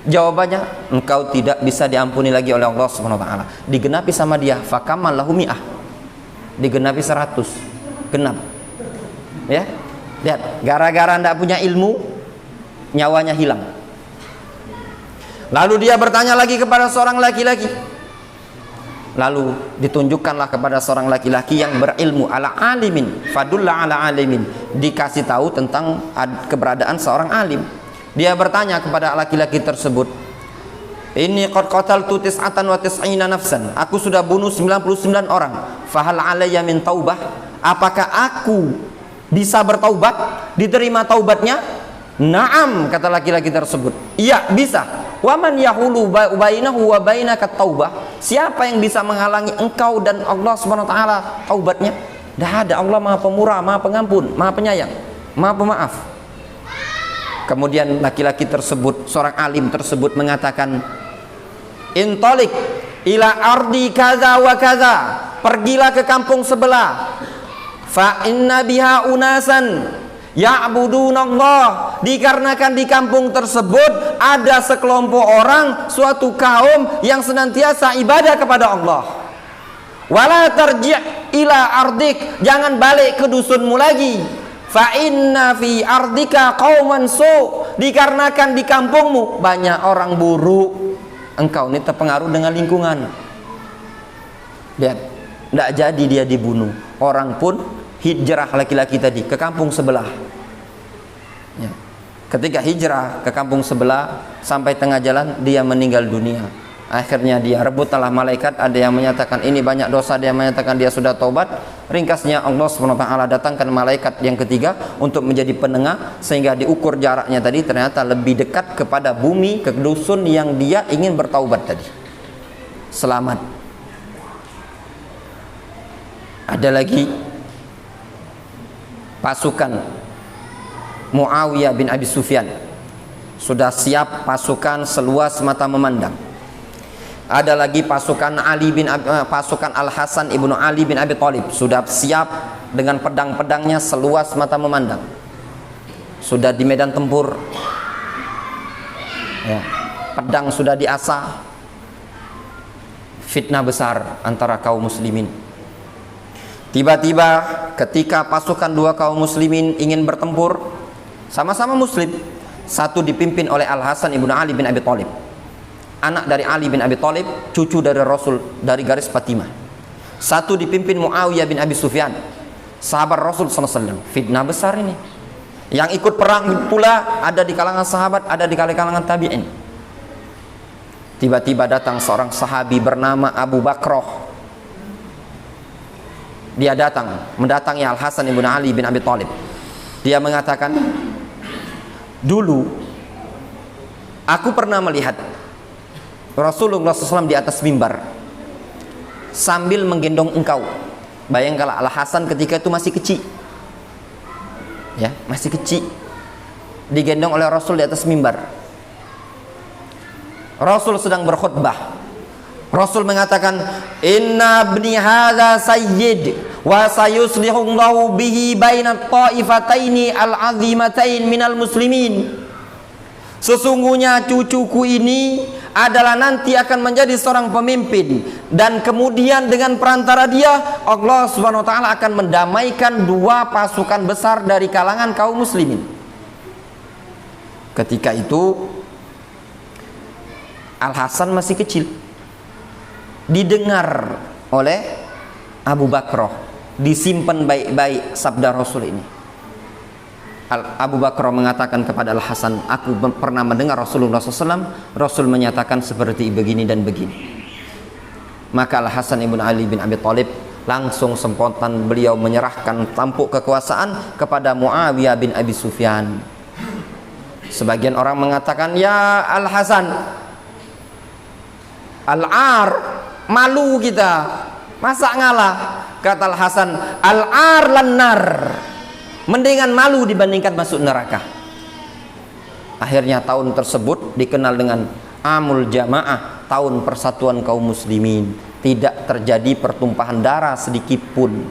jawabannya, engkau tidak bisa diampuni lagi oleh Allah SWT. Digenapi sama dia, fakamal lahu mi'ah, digenapi 100, genap. Ya, lihat, gara-gara tidak punya ilmu, nyawanya hilang. Lalu dia bertanya lagi kepada seorang laki-laki. Lalu ditunjukkanlah kepada seorang laki-laki yang berilmu, ala alimin, fadulla ala alimin, dikasih tahu tentang keberadaan seorang alim. Dia bertanya kepada laki-laki tersebut, inni qad qataltu tis'atan wa tis'ina nafsan, aku sudah bunuh 99 orang. Fahal alayya min taubah, apakah aku bisa bertaubat, diterima taubatnya? Naam, kata laki-laki tersebut, iya bisa. Waman yahulu bainahu wa bainaka taubah, siapa yang bisa menghalangi engkau dan Allah Subhanahu wa taala taubatnya? Tidak ada. Allah Maha Pemurah, Maha Pengampun, Maha Penyayang, Maha Pemaaf. Kemudian laki-laki tersebut, seorang alim tersebut mengatakan, intalik ila ardi kaza wa kaza, pergilah ke kampung sebelah, fa inna biha unasan ya'budunallah, dikarenakan di kampung tersebut ada sekelompok orang, suatu kaum yang senantiasa ibadah kepada Allah. Wala tarji' ila ardik, jangan balik ke dusunmu lagi. Fa inna fi ardika qauman su, dikarenakan di kampungmu banyak orang buruk. Engkau ini terpengaruh dengan lingkungan. Lihat, tidak jadi dia dibunuh. Orang pun hijrah laki-laki tadi ke kampung sebelah. Ya. Ketika hijrah ke kampung sebelah, sampai tengah jalan dia meninggal dunia. Akhirnya dia rebutlah malaikat. Ada yang menyatakan ini banyak dosa, ada yang menyatakan dia sudah taubat. Ringkasnya Allah SWT datangkan malaikat yang ketiga untuk menjadi penengah, sehingga diukur jaraknya tadi ternyata lebih dekat kepada bumi, ke dusun yang dia ingin bertaubat tadi. Selamat. Ada lagi pasukan Muawiyah bin Abi Sufyan, sudah siap pasukan seluas mata memandang. Ada lagi pasukan pasukan Al Hasan ibnu Ali bin Abi Thalib, sudah siap dengan pedang-pedangnya seluas mata memandang. Sudah di medan tempur, ya, pedang sudah diasah. Fitnah besar antara kaum muslimin. Tiba-tiba ketika pasukan dua kaum muslimin ingin bertempur, sama-sama muslim, satu dipimpin oleh Al Hasan ibnu Ali bin Abi Thalib, anak dari Ali bin Abi Thalib, cucu dari Rasul dari garis Fatimah. Satu dipimpin Muawiyah bin Abi Sufyan, sahabat Rasul SAW. Fitnah besar ini. Yang ikut perang pula ada di kalangan sahabat, ada di kalangan tabi'in. Tiba-tiba datang seorang sahabi bernama Abu Bakroh. Dia mendatangi Al Hasan ibnu Ali bin Abi Thalib. Dia mengatakan, dulu aku pernah melihat Rasulullah SAW di atas mimbar sambil menggendong engkau. Bayangkanlah Al Hasan ketika itu masih kecil, ya, masih kecil, digendong oleh Rasul di atas mimbar. Rasul sedang berkhutbah. Rasul mengatakan, inna ibni hadza sayyid wa sayuslihullahu bihi bainat ta'ifataini al-azimatain minal muslimin. Sesungguhnya cucuku ini adalah nanti akan menjadi seorang pemimpin, dan kemudian dengan perantara dia Allah Subhanahu wa taala akan mendamaikan dua pasukan besar dari kalangan kaum muslimin. Ketika itu Al Hasan masih kecil. Didengar oleh Abu Bakroh, disimpan baik-baik sabda Rasul ini. Abu Bakroh mengatakan kepada Al Hasan, aku pernah mendengar Rasulullah SAW, Rasul menyatakan seperti begini dan begini. Maka Al Hasan ibn Ali bin Abi Thalib langsung spontan beliau menyerahkan tampuk kekuasaan kepada Muawiyah bin Abi Sufyan. Sebagian orang mengatakan, ya Al Hasan, Al-ar, malu kita, masa ngalah? Kata Al Hasan, al-ar lannar, mendingan malu dibandingkan masuk neraka. Akhirnya tahun tersebut dikenal dengan Amul Jamaah, tahun persatuan kaum muslimin. Tidak terjadi pertumpahan darah sedikit pun,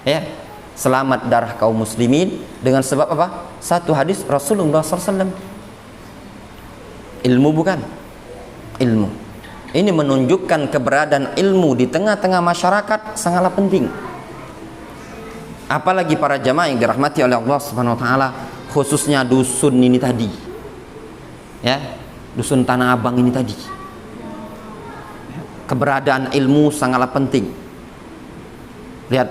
ya, selamat darah kaum muslimin dengan sebab apa? Satu hadis Rasulullah SAW. Ilmu, bukan? Ilmu. Ini menunjukkan keberadaan ilmu di tengah-tengah masyarakat sangatlah penting. Apalagi para jamaah yang dirahmati oleh Allah Subhanahu wa taala, khususnya dusun ini tadi. Ya, dusun Tanah Abang ini tadi. Keberadaan ilmu sangatlah penting. Lihat,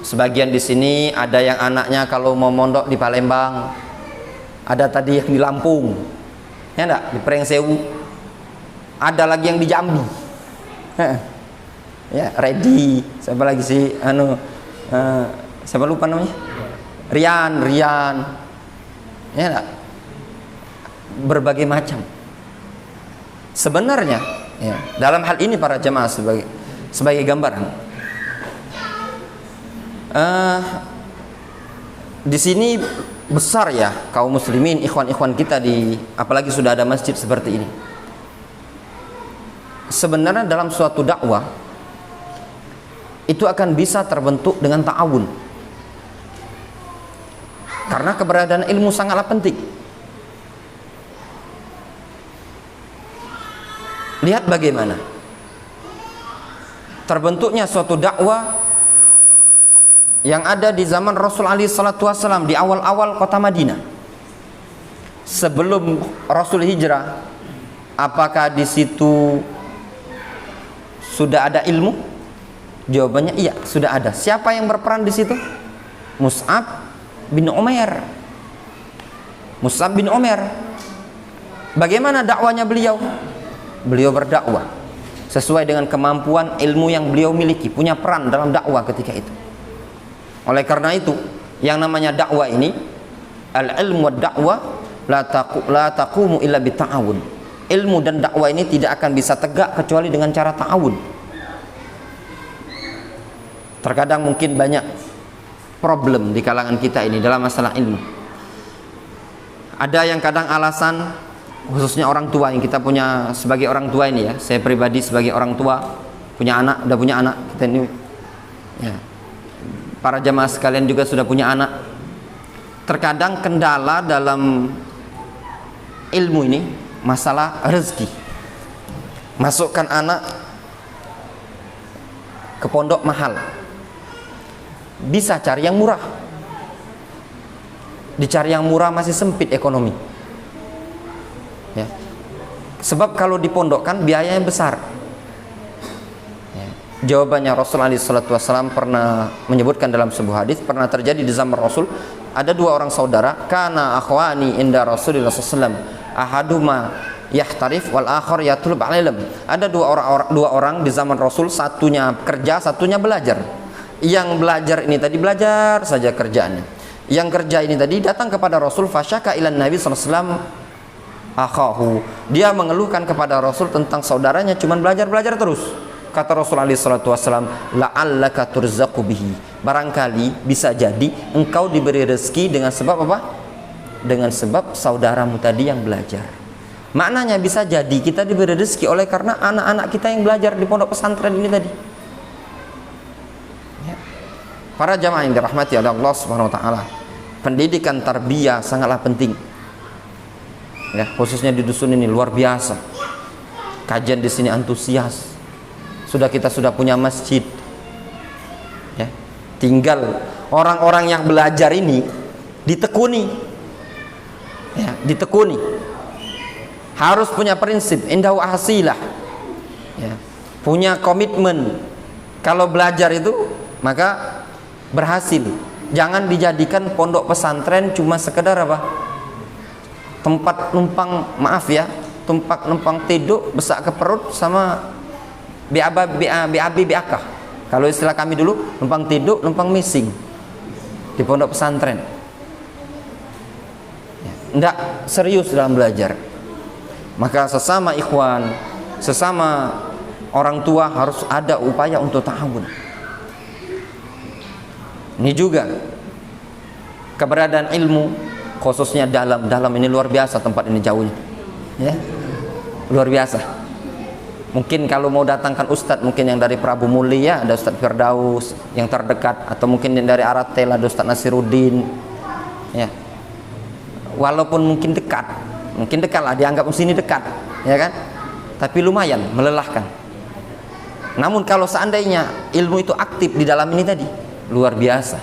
sebagian di sini ada yang anaknya kalau mau mondok di Palembang, ada tadi yang di Lampung, ya enggak, di Pringsewu. Ada lagi yang di Jambi, ya, ready. Siapa lagi sih? Siapa lupa namanya? Rian, ya enggak? Berbagai macam. Sebenarnya, ya, dalam hal ini para jemaah sebagai gambaran, di sini besar ya kaum muslimin, ikhwan-ikhwan kita apalagi sudah ada masjid seperti ini. Sebenarnya dalam suatu dakwah itu akan bisa terbentuk dengan ta'awun. Karena keberadaan ilmu sangatlah penting. Lihat bagaimana terbentuknya suatu dakwah yang ada di zaman Rasul alaihi salatu wasallam di awal-awal kota Madinah. Sebelum Rasul hijrah, apakah di situ sudah ada ilmu? Jawabannya iya, sudah ada. Siapa yang berperan di situ? Mus'ab bin Umair. Mus'ab bin Umair. Bagaimana dakwanya beliau? Beliau berdakwah sesuai dengan kemampuan ilmu yang beliau miliki, punya peran dalam dakwah ketika itu. Oleh karena itu, yang namanya dakwah ini, al-ilmu wad dakwah la taqumu illa bita'awun. Ilmu dan dakwah ini tidak akan bisa tegak kecuali dengan cara ta'awun. Terkadang mungkin banyak problem di kalangan kita ini dalam masalah ilmu. Ada yang kadang alasan, khususnya orang tua yang kita punya sebagai orang tua ini ya, saya pribadi sebagai orang tua punya anak, udah punya anak kita ini ya. Para jamaah sekalian juga sudah punya anak. Terkadang kendala dalam ilmu ini masalah rezeki. Masukkan anak ke pondok mahal, bisa cari yang murah. Dicari yang murah masih sempit ekonomi ya. Sebab kalau dipondokkan biayanya besar ya. Jawabannya Rasulullah SAW pernah menyebutkan dalam sebuah hadis, pernah terjadi di zaman Rasul. Ada dua orang saudara, kana akhwani inda Rasulullah SAW, ahaduma yahtarif wal akhar yatlub al-ilm. Ada dua orang di zaman Rasul, satunya kerja, satunya belajar. Yang belajar ini tadi belajar saja kerjaannya. Yang kerja ini tadi datang kepada Rasul, fasyaka ilan Nabi SAW akhahu. Dia mengeluhkan kepada Rasul tentang saudaranya cuman belajar terus. Kata Rasulullah SAW, la'allaka turzaqu bihi. Barangkali bisa jadi engkau diberi rezeki dengan sebab apa? Dengan sebab saudaramu tadi yang belajar. Maknanya bisa jadi kita diberi rezeki oleh karena anak-anak kita yang belajar di pondok pesantren ini tadi. Ya. Para jamaah yang dirahmati oleh Allah Subhanahu wa taala, pendidikan tarbiyah sangatlah penting. Ya, khususnya di dusun ini luar biasa. Kajian di sini antusias. Kita sudah punya masjid. Ya. Tinggal orang-orang yang belajar ini ditekuni. Ya, ditekuni. Harus punya prinsip indahu ahsilah. Ya. Punya komitmen. Kalau belajar itu maka berhasil. Jangan dijadikan pondok pesantren cuma sekedar apa? Tempat numpang, maaf ya, tempat numpang tidur, besak ke perut sama BAB. Kalau istilah kami dulu, numpang tidur, numpang missing di pondok pesantren. Ya, enggak serius dalam belajar. Maka sesama ikhwan, sesama orang tua harus ada upaya untuk ta'awun. Ini juga keberadaan ilmu, khususnya dalam ini luar biasa tempat ini jauhnya, ya, luar biasa. Mungkin kalau mau datangkan ustadz, mungkin yang dari Prabu Mulia ada Ustadz Firdaus yang terdekat, atau mungkin yang dari Aratel ada Ustadz Nasiruddin, ya. Walaupun mungkin dekat lah, dianggap sini dekat, ya kan? Tapi lumayan melelahkan. Namun kalau seandainya ilmu itu aktif di dalam ini tadi, luar biasa.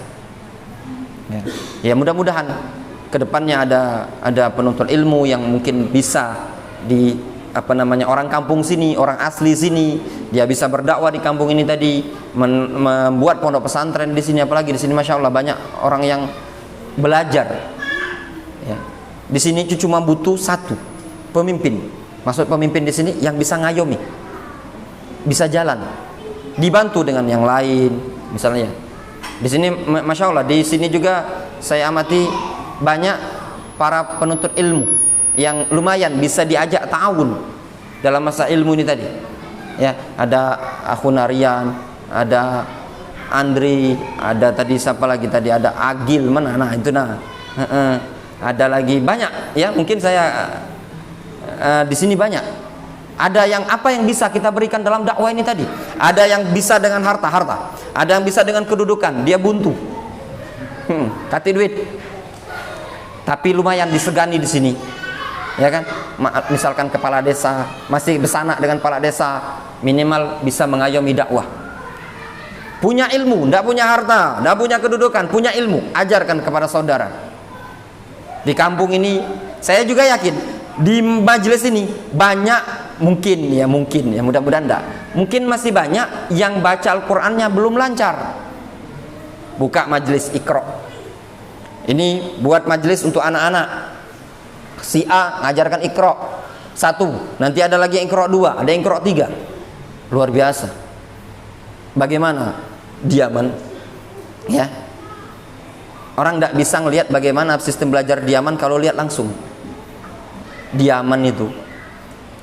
Ya mudah-mudahan kedepannya ada penuntut ilmu yang mungkin bisa di orang kampung sini, orang asli sini, dia bisa berdakwah di kampung ini tadi, membuat pondok pesantren di sini. Apalagi di sini masya Allah banyak orang yang belajar. Ya. Di sini cuma butuh satu pemimpin. Maksud pemimpin di sini yang bisa ngayomi, bisa jalan, dibantu dengan yang lain, misalnya. Di sini masya Allah, di sini juga saya amati banyak para penuntut ilmu yang lumayan bisa diajak ta'awun dalam masa ilmu ini tadi. Ya, ada Akhun Aryan, ada Andri, ada tadi siapa lagi tadi, ada Agil, mana nah itu nah. Ada lagi banyak ya, mungkin saya di sini banyak. Ada yang apa yang bisa kita berikan dalam dakwah ini tadi. Ada yang bisa dengan harta, ada yang bisa dengan kedudukan, dia buntu. Kasih duit. Tapi lumayan disegani di sini. Ya kan? Misalkan kepala desa masih besanak dengan kepala desa, minimal bisa mengayomi dakwah. Punya ilmu, tidak punya harta, tidak punya kedudukan, punya ilmu, ajarkan kepada saudara. Di kampung ini, saya juga yakin di majelis ini banyak, mungkin ya mudah-mudahan enggak, mungkin masih banyak yang baca Al-Qur'annya belum lancar. Buka majelis Iqra. Ini buat majelis untuk anak-anak. Si A ngajarkan Iqra 1, nanti ada lagi Iqra 2, ada Iqra 3. Luar biasa. Bagaimana diaman? Ya. Orang tidak bisa ngelihat bagaimana sistem belajar diaman kalau lihat langsung. Diaman itu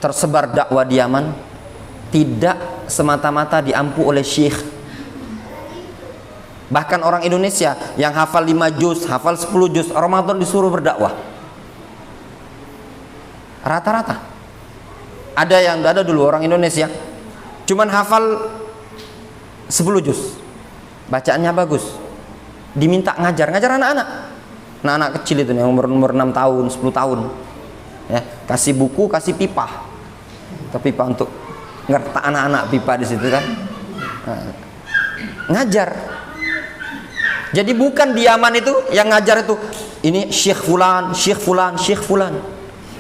tersebar dakwah diaman tidak semata-mata diampu oleh syekh. Bahkan orang Indonesia yang hafal 5 juz, hafal 10 juz, Ramadan disuruh berdakwah. Rata-rata. Ada dulu orang Indonesia cuman hafal 10 juz. Bacaannya bagus. Diminta ngajar anak-anak. Anak kecil itu yang umur 6 tahun, 10 tahun. Ya, kasih buku, kasih pipa. Pipa untuk ngerti anak-anak pipa di situ kan. Nah, ngajar. Jadi bukan diaman itu yang ngajar itu ini syekh fulan, syekh fulan, syekh fulan.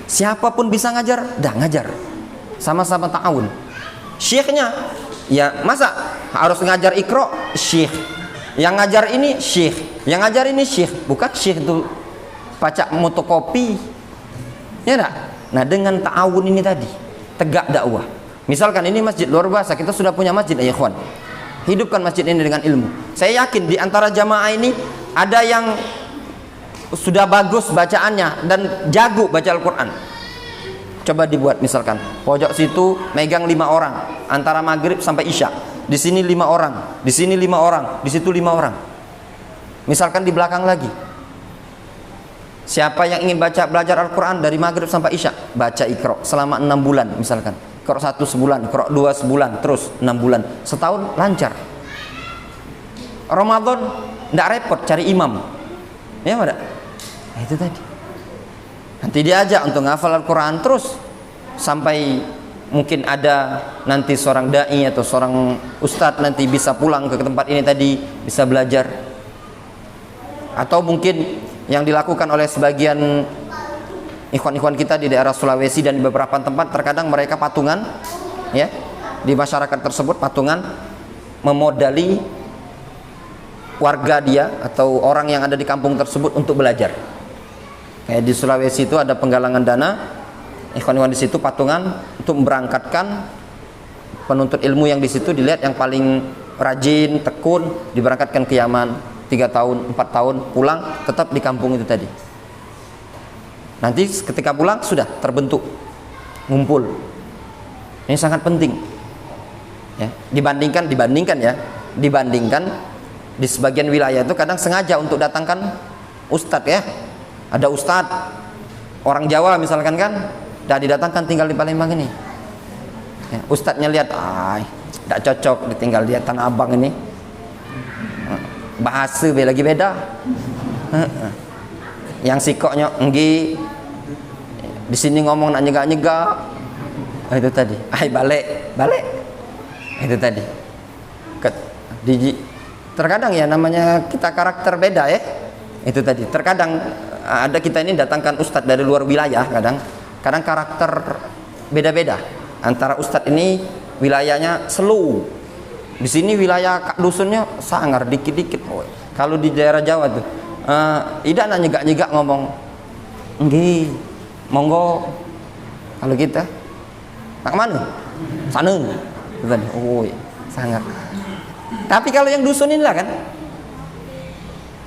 Siapapun bisa ngajar, dah ngajar. Sama-sama ta'awun. Syekhnya ya masa harus ngajar Iqra syekh. Yang ngajar ini syekh, yang ngajar ini syekh, bukan syekh itu pacak motokopi. Ya enggak? Nah, dengan ta'awun ini tadi tegak dakwah. Misalkan ini masjid luar biasa, kita sudah punya masjid ya ikhwan. Hidupkan masjid ini dengan ilmu. Saya yakin di antara jamaah ini ada yang sudah bagus bacaannya dan jago baca Al-Quran. Coba dibuat misalkan pojok situ megang 5 orang antara maghrib sampai isya. Di sini 5 orang, di sini 5 orang, di situ 5 orang. Misalkan di belakang lagi. Siapa yang ingin belajar Al-Quran dari maghrib sampai isya, baca Iqra selama 6 bulan misalkan. Iqra 1 sebulan, Iqra 2 sebulan, terus 6 bulan, setahun lancar. Ramadan tidak repot cari imam. Ya enggak? Nah, itu tadi. Nanti diajak untuk ngafal Al-Quran terus sampai mungkin ada nanti seorang dai atau seorang ustadz nanti bisa pulang ke tempat ini tadi, bisa belajar. Atau mungkin yang dilakukan oleh sebagian ikhwan-ikhwan kita di daerah Sulawesi dan di beberapa tempat, terkadang mereka patungan ya, di masyarakat tersebut patungan memodali warga dia atau orang yang ada di kampung tersebut untuk belajar. Kayak di Sulawesi itu ada penggalangan dana, ikhwan-ikhwan di situ patungan untuk memberangkatkan penuntut ilmu yang di situ, dilihat yang paling rajin, tekun, diberangkatkan ke Yaman 3 tahun, 4 tahun, pulang tetap di kampung itu tadi. Nanti ketika pulang sudah terbentuk, ngumpul. Ini sangat penting. Ya, dibandingkan di sebagian wilayah itu kadang sengaja untuk datangkan ustadz ya. Ada ustadz orang Jawa misalkan kan, dah didatangkan tinggal di Palembang ini. Ya, ustadznya lihat, tidak cocok ditinggal di Tanah Abang ini. Bahasa lagi beda. Yang sikoknya enggi, di sini ngomong nak nyegak-nyegak. Itu tadi. Balik. Itu tadi. Terkadang ya namanya kita karakter beda ya. Itu tadi. Terkadang ada kita ini datangkan ustadz dari luar wilayah, kadang karakter beda-beda. Antara ustadz ini wilayahnya slow, di sini wilayah kak dusunnya sangar dikit-dikit. Kalau di daerah Jawa tuh tidak nak nyegak-nyegak ngomong nggih monggo. Kalau kita nak mana sana tadi sangat. Tapi kalau yang dusun inilah kan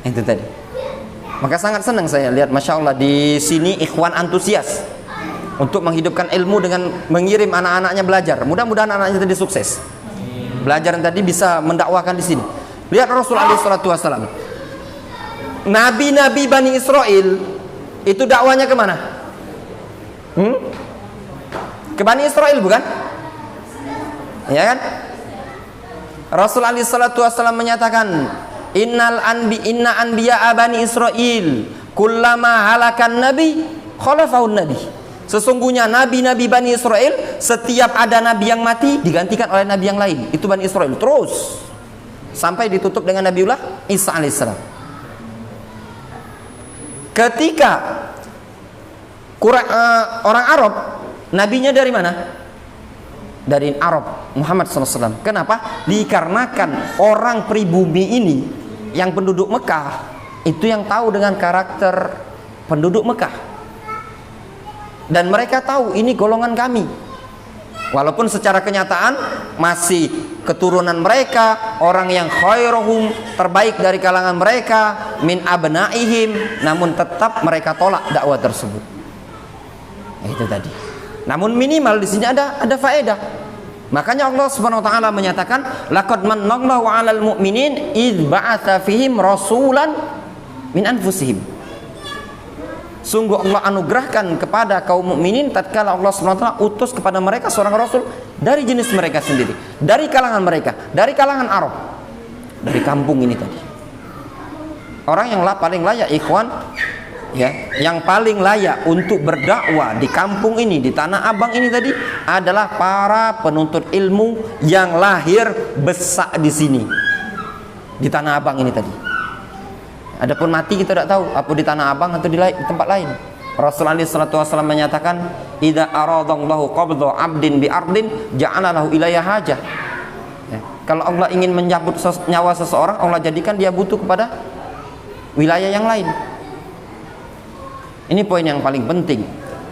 itu tadi. Maka sangat senang saya lihat, masya Allah di sini ikhwan antusias untuk menghidupkan ilmu dengan mengirim anak-anaknya belajar. Mudah-mudahan anak-anaknya tadi sukses. Belajar tadi bisa mendakwahkan di sini. Lihat Rasulullah SAW. Nabi-nabi Bani Israel itu dakwanya kemana? Ke Bani Israel bukan? Ya kan? Rasulullah SAW menyatakan, inna anbiya Bani Israel kullama halakan nabi khalafahun nabi. Sesungguhnya nabi-nabi Bani Israel, setiap ada nabi yang mati digantikan oleh nabi yang lain. Itu Bani Israel terus sampai ditutup dengan Nabiullah Isa alaihissalam. Ketika orang Arab, nabinya dari mana? Dari Arab, Muhammad SAW. Kenapa? Dikarenakan orang pribumi ini yang penduduk Mekah itu yang tahu dengan karakter penduduk Mekah. Dan mereka tahu ini golongan kami. Walaupun secara kenyataan masih keturunan mereka, orang yang khairuhum, terbaik dari kalangan mereka, min abnaihim, namun tetap mereka tolak dakwah tersebut. Itu tadi. Namun minimal di sini ada faedah. Makanya Allah Subhanahu wa taala menyatakan, laqad manallahu 'alal mu'minin idz ba'atsa fihim rasulan min anfusihim. Sungguh Allah anugerahkan kepada kaum mukminin tatkala Allah SWT utus kepada mereka seorang rasul dari jenis mereka sendiri, dari kalangan mereka, dari kalangan Arab, dari kampung ini tadi. Orang yang paling layak ikhwan, ya, yang paling layak untuk berdakwah di kampung ini, di Tanah Abang ini tadi adalah para penuntut ilmu yang lahir besar di sini, di Tanah Abang ini tadi. Adapun mati kita tidak tahu apa di Tanah Abang atau di tempat lain. Rasulullah SAW menyatakan, idza aradallahu qabdha 'abdin bi ardin ja'ala lahu ilayha hajah. Ya, kalau Allah ingin mencabut nyawa seseorang, Allah jadikan dia butuh kepada wilayah yang lain. Ini poin yang paling penting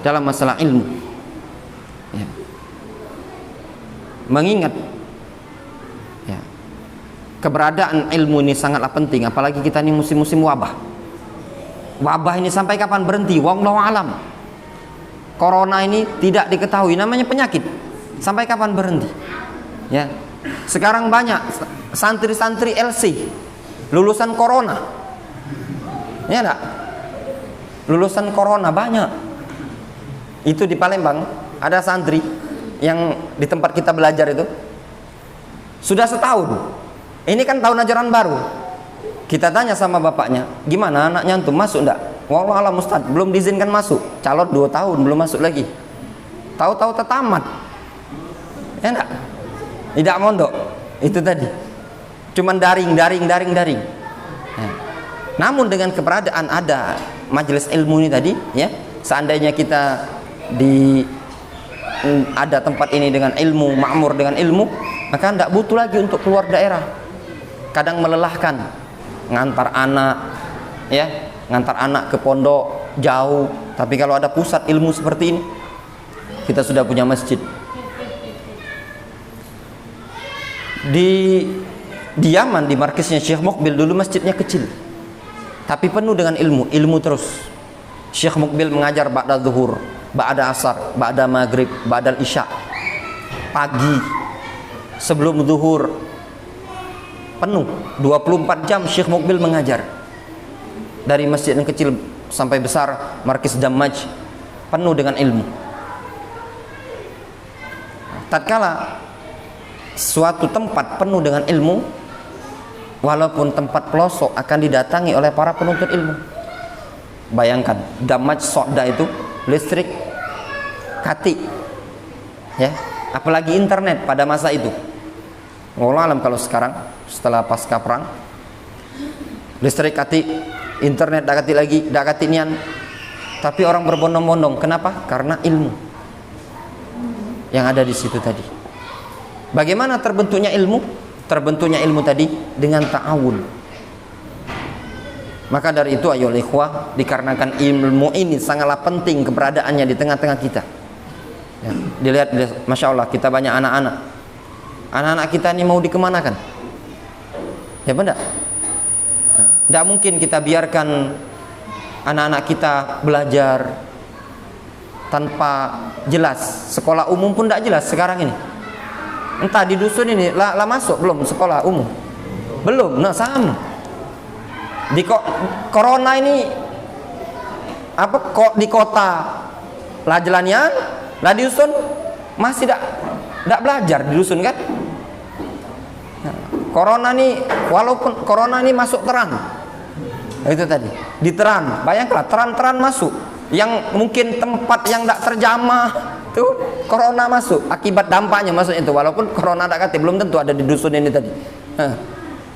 dalam masalah ilmu. Ya. Mengingat keberadaan ilmu ini sangatlah penting, apalagi kita ini musim-musim wabah. Wabah ini sampai kapan berhenti? Wallahu alam. Corona ini tidak diketahui, namanya penyakit. Sampai kapan berhenti? Ya. Sekarang banyak santri-santri LC lulusan corona. Ya enggak? Lulusan corona banyak. Itu di Palembang ada santri yang di tempat kita belajar itu sudah setahun. Ini kan tahun ajaran baru. Kita tanya sama bapaknya, gimana anaknya antum masuk enggak? Wallahu a'lam Ustaz, belum diizinkan masuk. Calon 2 tahun belum masuk lagi. Tahu-tahu tertamat. Ya enggak? Tidak mondok. Itu tadi. Cuman daring. Ya. Namun dengan keberadaan ada majelis ilmu ini tadi, ya, seandainya kita ada tempat ini dengan ilmu, makmur dengan ilmu, maka tidak butuh lagi untuk keluar daerah. Kadang melelahkan ngantar anak ke pondok jauh, tapi kalau ada pusat ilmu seperti ini, kita sudah punya masjid. Di Yaman, di markasnya Syekh Muqbil dulu masjidnya kecil, tapi penuh dengan ilmu terus. Syekh Muqbil mengajar ba'da zuhur, ba'da asar, ba'da maghrib, ba'da isya, pagi, sebelum zuhur, penuh 24 jam Syekh Muqbil mengajar. Dari masjid yang kecil sampai besar, markis Damaj, penuh dengan ilmu. Tatkala suatu tempat penuh dengan ilmu, walaupun tempat pelosok, akan didatangi oleh para penuntut ilmu. Bayangkan, Damaj Sokda itu listrik kati, ya, apalagi internet pada masa itu. Wallahu alam kalau sekarang setelah pasca perang, listrik kati, internet dak kati nian, tapi orang berbondong-bondong. Kenapa? Karena ilmu yang ada di situ tadi. Bagaimana terbentuknya ilmu? Terbentuknya ilmu tadi dengan ta'awun. Maka dari itu ayolah ikhwah, dikarenakan ilmu ini sangatlah penting keberadaannya di tengah-tengah kita. Ya, dilihat, masya Allah, kita banyak anak-anak. Anak-anak kita ini mau dikemanakan? Ya benar. Tidak mungkin kita biarkan anak-anak kita belajar tanpa jelas. Sekolah umum pun tidak jelas sekarang ini. Entah di dusun ini lah masuk belum sekolah umum? Belum. Nah sama. Di corona ini apa kok di kota lah jalannya, lah di dusun masih tidak belajar di dusun kan? Corona nih, walaupun corona ini masuk terang, Itu tadi di teran, bayangkanlah teran-teran masuk yang mungkin tempat yang tidak terjamah tuh corona masuk, akibat dampaknya masuk itu. Walaupun corona tidak kata belum tentu ada di dusun ini tadi.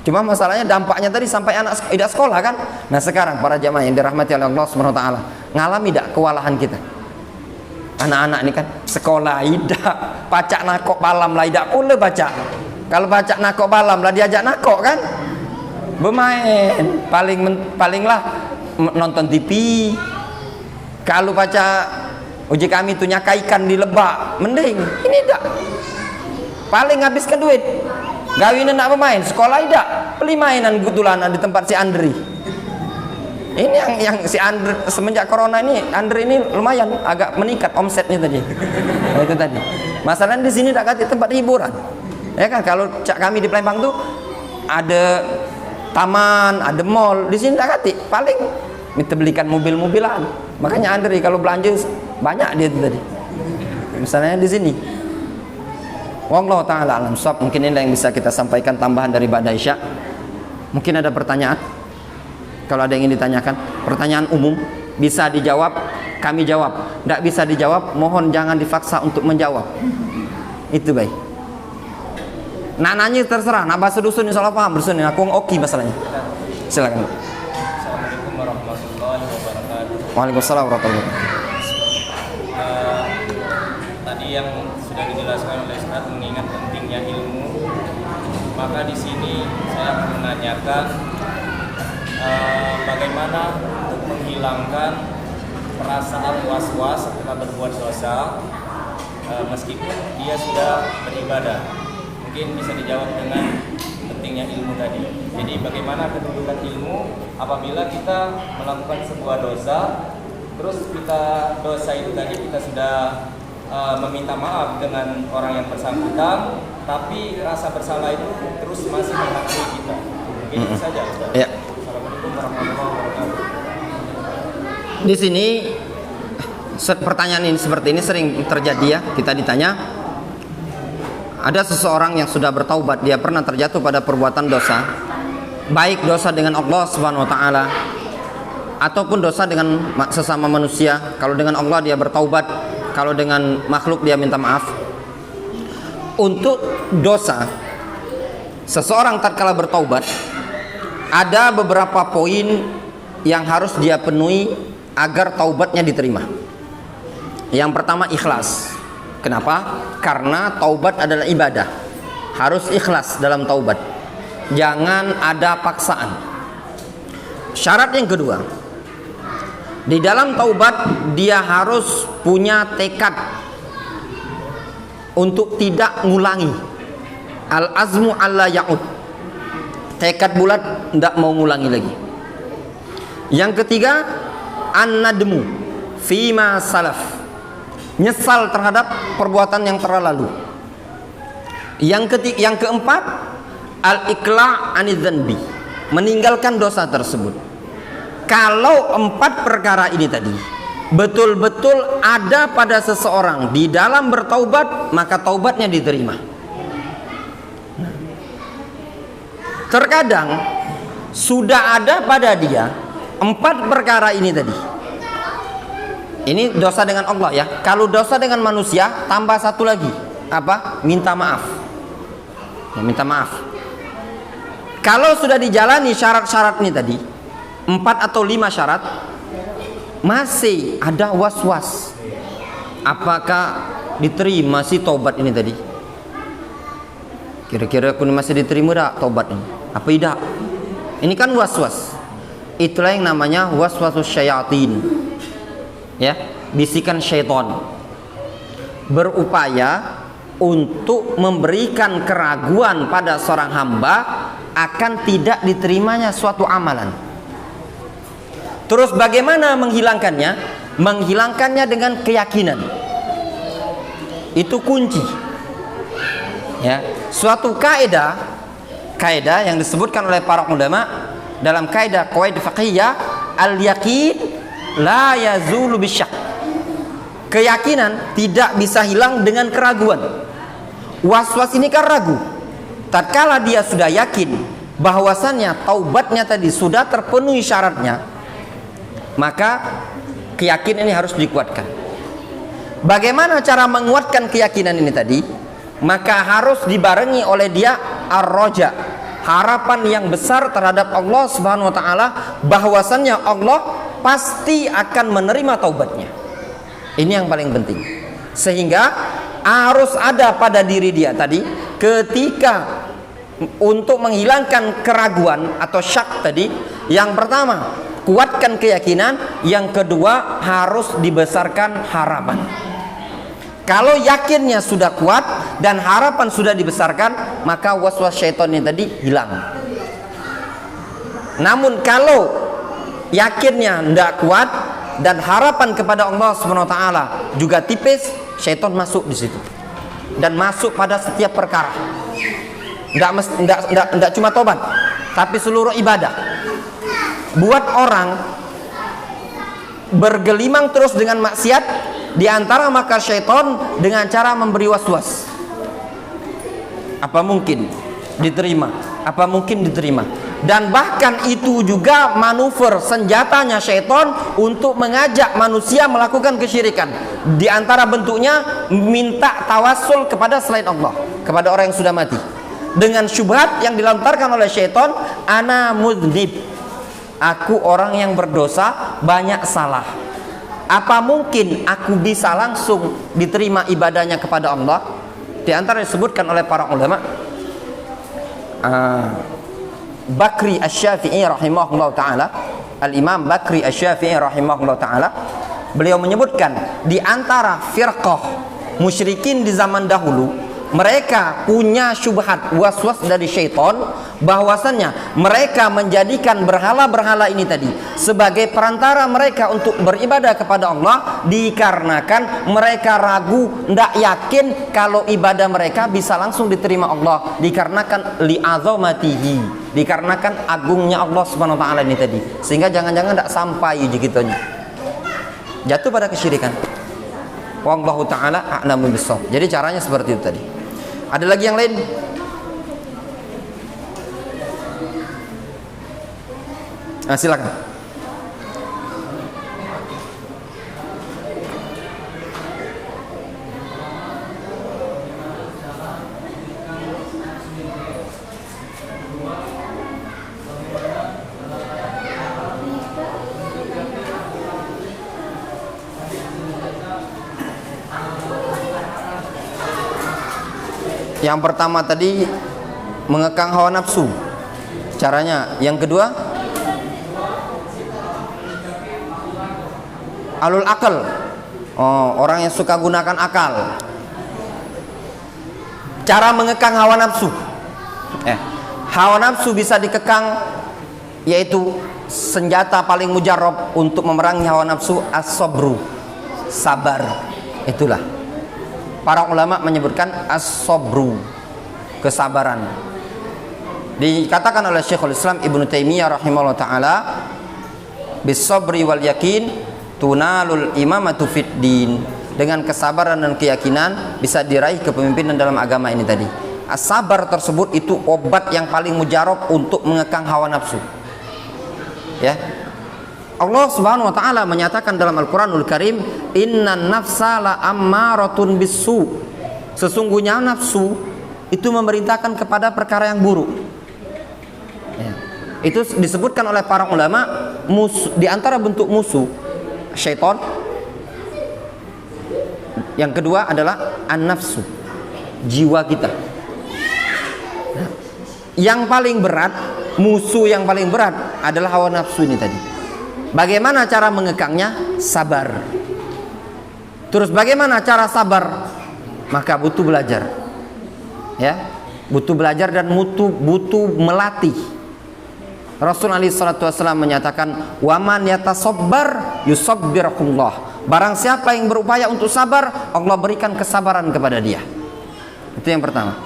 Cuma masalahnya dampaknya tadi sampai anak tidak sekolah kan. Nah sekarang para jamaah yang dirahmati oleh Allah Subhanahu wa taala, ngalami tidak kewalahan kita? Anak-anak ini kan sekolah tidak, pacak nakok malam lah tidak pula baca. Kalau pacak nakok malam lah diajak nakok kan, bermain, palinglah nonton TV. Kalau baca uji kami itu nyakaikan di Lebak, mending ini tidak. Paling habiskan duit. Gawinan nak bermain, sekolah tidak, beli mainan kebetulan di tempat si Andri. Ini yang si Andri semenjak corona ini, Andri ini lumayan agak meningkat omsetnya tadi. Nah, itu tadi. Masalahnya di sini tak kasih tempat hiburan. Ya kan, kalau cak kami di Palembang tuh ada taman, ada mall. Di sini tak kasih. Paling minta belikan mobil-mobilan. Makanya Andri kalau belanja banyak dia itu tadi. Misalnya di sini. Wallahu taala alam shawab. Mungkin ini yang bisa kita sampaikan tambahan dari Ba'da Isya. Mungkin ada pertanyaan? Kalau ada yang ingin ditanyakan, pertanyaan umum bisa dijawab, kami jawab. Tidak bisa dijawab, mohon jangan dipaksa untuk menjawab. Itu baik. Nah nanya terserah, nah bahasa dusun insya Allah paham dusun ini. Aku oke masalahnya. Silakan. Assalamualaikum warahmatullahi wabarakatuh. Waalaikumsalam warahmatullahi wabarakatuh. Tadi yang sudah dijelaskan oleh Ustaz mengingat pentingnya ilmu, maka di sini saya menanyakan bagaimana untuk menghilangkan perasaan was-was setelah berbuat dosa meskipun dia sudah beribadah. Mungkin bisa dijawab dengan pentingnya ilmu tadi. Jadi bagaimana kedudukan ilmu apabila kita melakukan sebuah dosa, terus dosa itu tadi kita sudah meminta maaf dengan orang yang bersangkutan, tapi rasa bersalah itu terus masih menghantui kita. Mungkin itu saja Ustaz. Ya. Assalamualaikum warahmatullahi wabarakatuh. Di sini pertanyaan ini seperti ini sering terjadi ya. Kita ditanya, ada seseorang yang sudah bertaubat, dia pernah terjatuh pada perbuatan dosa, baik dosa dengan Allah Subhanahu wa taala ataupun dosa dengan sesama manusia. Kalau dengan Allah dia bertaubat, kalau dengan makhluk dia minta maaf. Untuk dosa seseorang tatkala bertaubat, ada beberapa poin yang harus dia penuhi agar taubatnya diterima. Yang pertama ikhlas. Kenapa? Karena taubat adalah ibadah. Harus ikhlas dalam taubat. Jangan ada paksaan. Syarat yang kedua, di dalam taubat dia harus punya tekad untuk tidak ngulangi. Al-azmu alla ya'ud. Tekad bulat, tidak mau ngulangi lagi. Yang ketiga, an-nadmu fima salaf. Nyesal terhadap perbuatan yang terlalu. Yang keempat, al-iqla' anidzanbi. Meninggalkan dosa tersebut. Kalau 4 perkara ini tadi betul-betul ada pada seseorang di dalam bertaubat, maka taubatnya diterima. Terkadang sudah ada pada dia 4 perkara ini tadi. Ini dosa dengan Allah ya. Kalau dosa dengan manusia tambah 1 lagi. Apa? Minta maaf. Ya, minta maaf. Kalau sudah dijalani syarat-syarat ini tadi, 4 atau 5 syarat, masih ada was-was. Apakah diterima si taubat ini tadi? Kira-kira aku masih diterima tak taubat ini? Apa tidak? Ini kan was-was. Itulah yang namanya was-wasus syayatin. Ya, bisikan syaitan. Berupaya untuk memberikan keraguan pada seorang hamba akan tidak diterimanya suatu amalan. Terus bagaimana menghilangkannya? Menghilangkannya dengan keyakinan. Itu kunci. Ya, suatu kaidah yang disebutkan oleh para ulama dalam kaidah qawaid fiqhiyah, al-yaqin la yazulu bisyak. Keyakinan tidak bisa hilang dengan keraguan. Was-was ini kan ragu. Tatkala dia sudah yakin bahwasannya taubatnya tadi sudah terpenuhi syaratnya, maka keyakinan ini harus dikuatkan. Bagaimana cara menguatkan keyakinan ini tadi? Maka harus dibarengi oleh dia ar-raja, harapan yang besar terhadap Allah Subhanahu wa taala, bahwasannya Allah pasti akan menerima taubatnya. Ini yang paling penting. Sehingga harus ada pada diri dia tadi ketika untuk menghilangkan keraguan atau syak tadi, yang pertama kuatkan keyakinan, yang kedua harus dibesarkan harapan. Kalau yakinnya sudah kuat dan harapan sudah dibesarkan, maka waswas syaitan ini tadi hilang. Namun kalau yakinnya tidak kuat dan harapan kepada Allah Subhanahu wa taala juga tipis, syaitan masuk di situ dan masuk pada setiap perkara. Tidak cuma tobat, tapi seluruh ibadah. Buat orang bergelimang terus dengan maksiat, di antara maka syaitan dengan cara memberi waswas. Apa mungkin diterima? Apa mungkin diterima? Dan bahkan itu juga manuver senjatanya syaitan untuk mengajak manusia melakukan kesyirikan. Di antara bentuknya minta tawasul kepada selain Allah, kepada orang yang sudah mati, dengan syubhat yang dilontarkan oleh syaitan, ana mudznib, aku orang yang berdosa, banyak salah. Apa mungkin aku bisa langsung diterima ibadahnya kepada Allah? Di antara disebutkan oleh para ulama, Bakri Asy-Syafi'i rahimahullah ta'ala, Al-Imam Bakri Asy-Syafi'i rahimahullah ta'ala, beliau menyebutkan di antara firqah musyrikin di zaman dahulu, mereka punya syubhat, waswas dari syaitan, bahwasannya mereka menjadikan berhala-berhala ini tadi sebagai perantara mereka untuk beribadah kepada Allah, dikarenakan mereka ragu, tidak yakin kalau ibadah mereka bisa langsung diterima Allah, dikarenakan li'azamatihi, dikarenakan agungnya Allah Subhanahu wa taala ini tadi, sehingga jangan-jangan tidak sampai begitunya, jatuh pada kesyirikan. Wallahu taala a'lamu bissawab. Jadi caranya seperti itu tadi. Ada lagi yang lain? Silakan. Yang pertama tadi mengekang hawa nafsu, caranya. Yang kedua alul akal, orang yang suka gunakan akal. Cara mengekang hawa nafsu, hawa nafsu bisa dikekang, yaitu senjata paling mujarab untuk memerangi hawa nafsu as-sabru, sabar. Itulah para ulama menyebutkan as-sabru, kesabaran. Dikatakan oleh Syekhul Islam Ibnu Taimiyah rahimahullah taala, bis-sabri wal yakin tunalul imamatu fid din. Dengan kesabaran dan keyakinan bisa diraih kepemimpinan dalam agama ini tadi. As-sabar tersebut itu obat yang paling mujarab untuk mengekang hawa nafsu. Ya. Allah Subhanahu wa taala menyatakan dalam Al-Qur'anul Karim, innan nafsa la ammaratun bisu. Sesungguhnya nafsu itu memerintahkan kepada perkara yang buruk. Ya. Itu disebutkan oleh para ulama, di antara bentuk musuh syaitan yang kedua adalah an-nafsu, jiwa kita. Yang paling berat, musuh yang paling berat adalah hawa nafsu ini tadi. Bagaimana cara mengekangnya? Sabar. Terus bagaimana cara sabar? Maka butuh belajar. Ya, butuh belajar dan butuh melatih. Rasul alaihi salatu wasallam menyatakan, "Waman yatasabbar yusabbirullah." Barang siapa yang berupaya untuk sabar, Allah berikan kesabaran kepada dia. Itu yang pertama.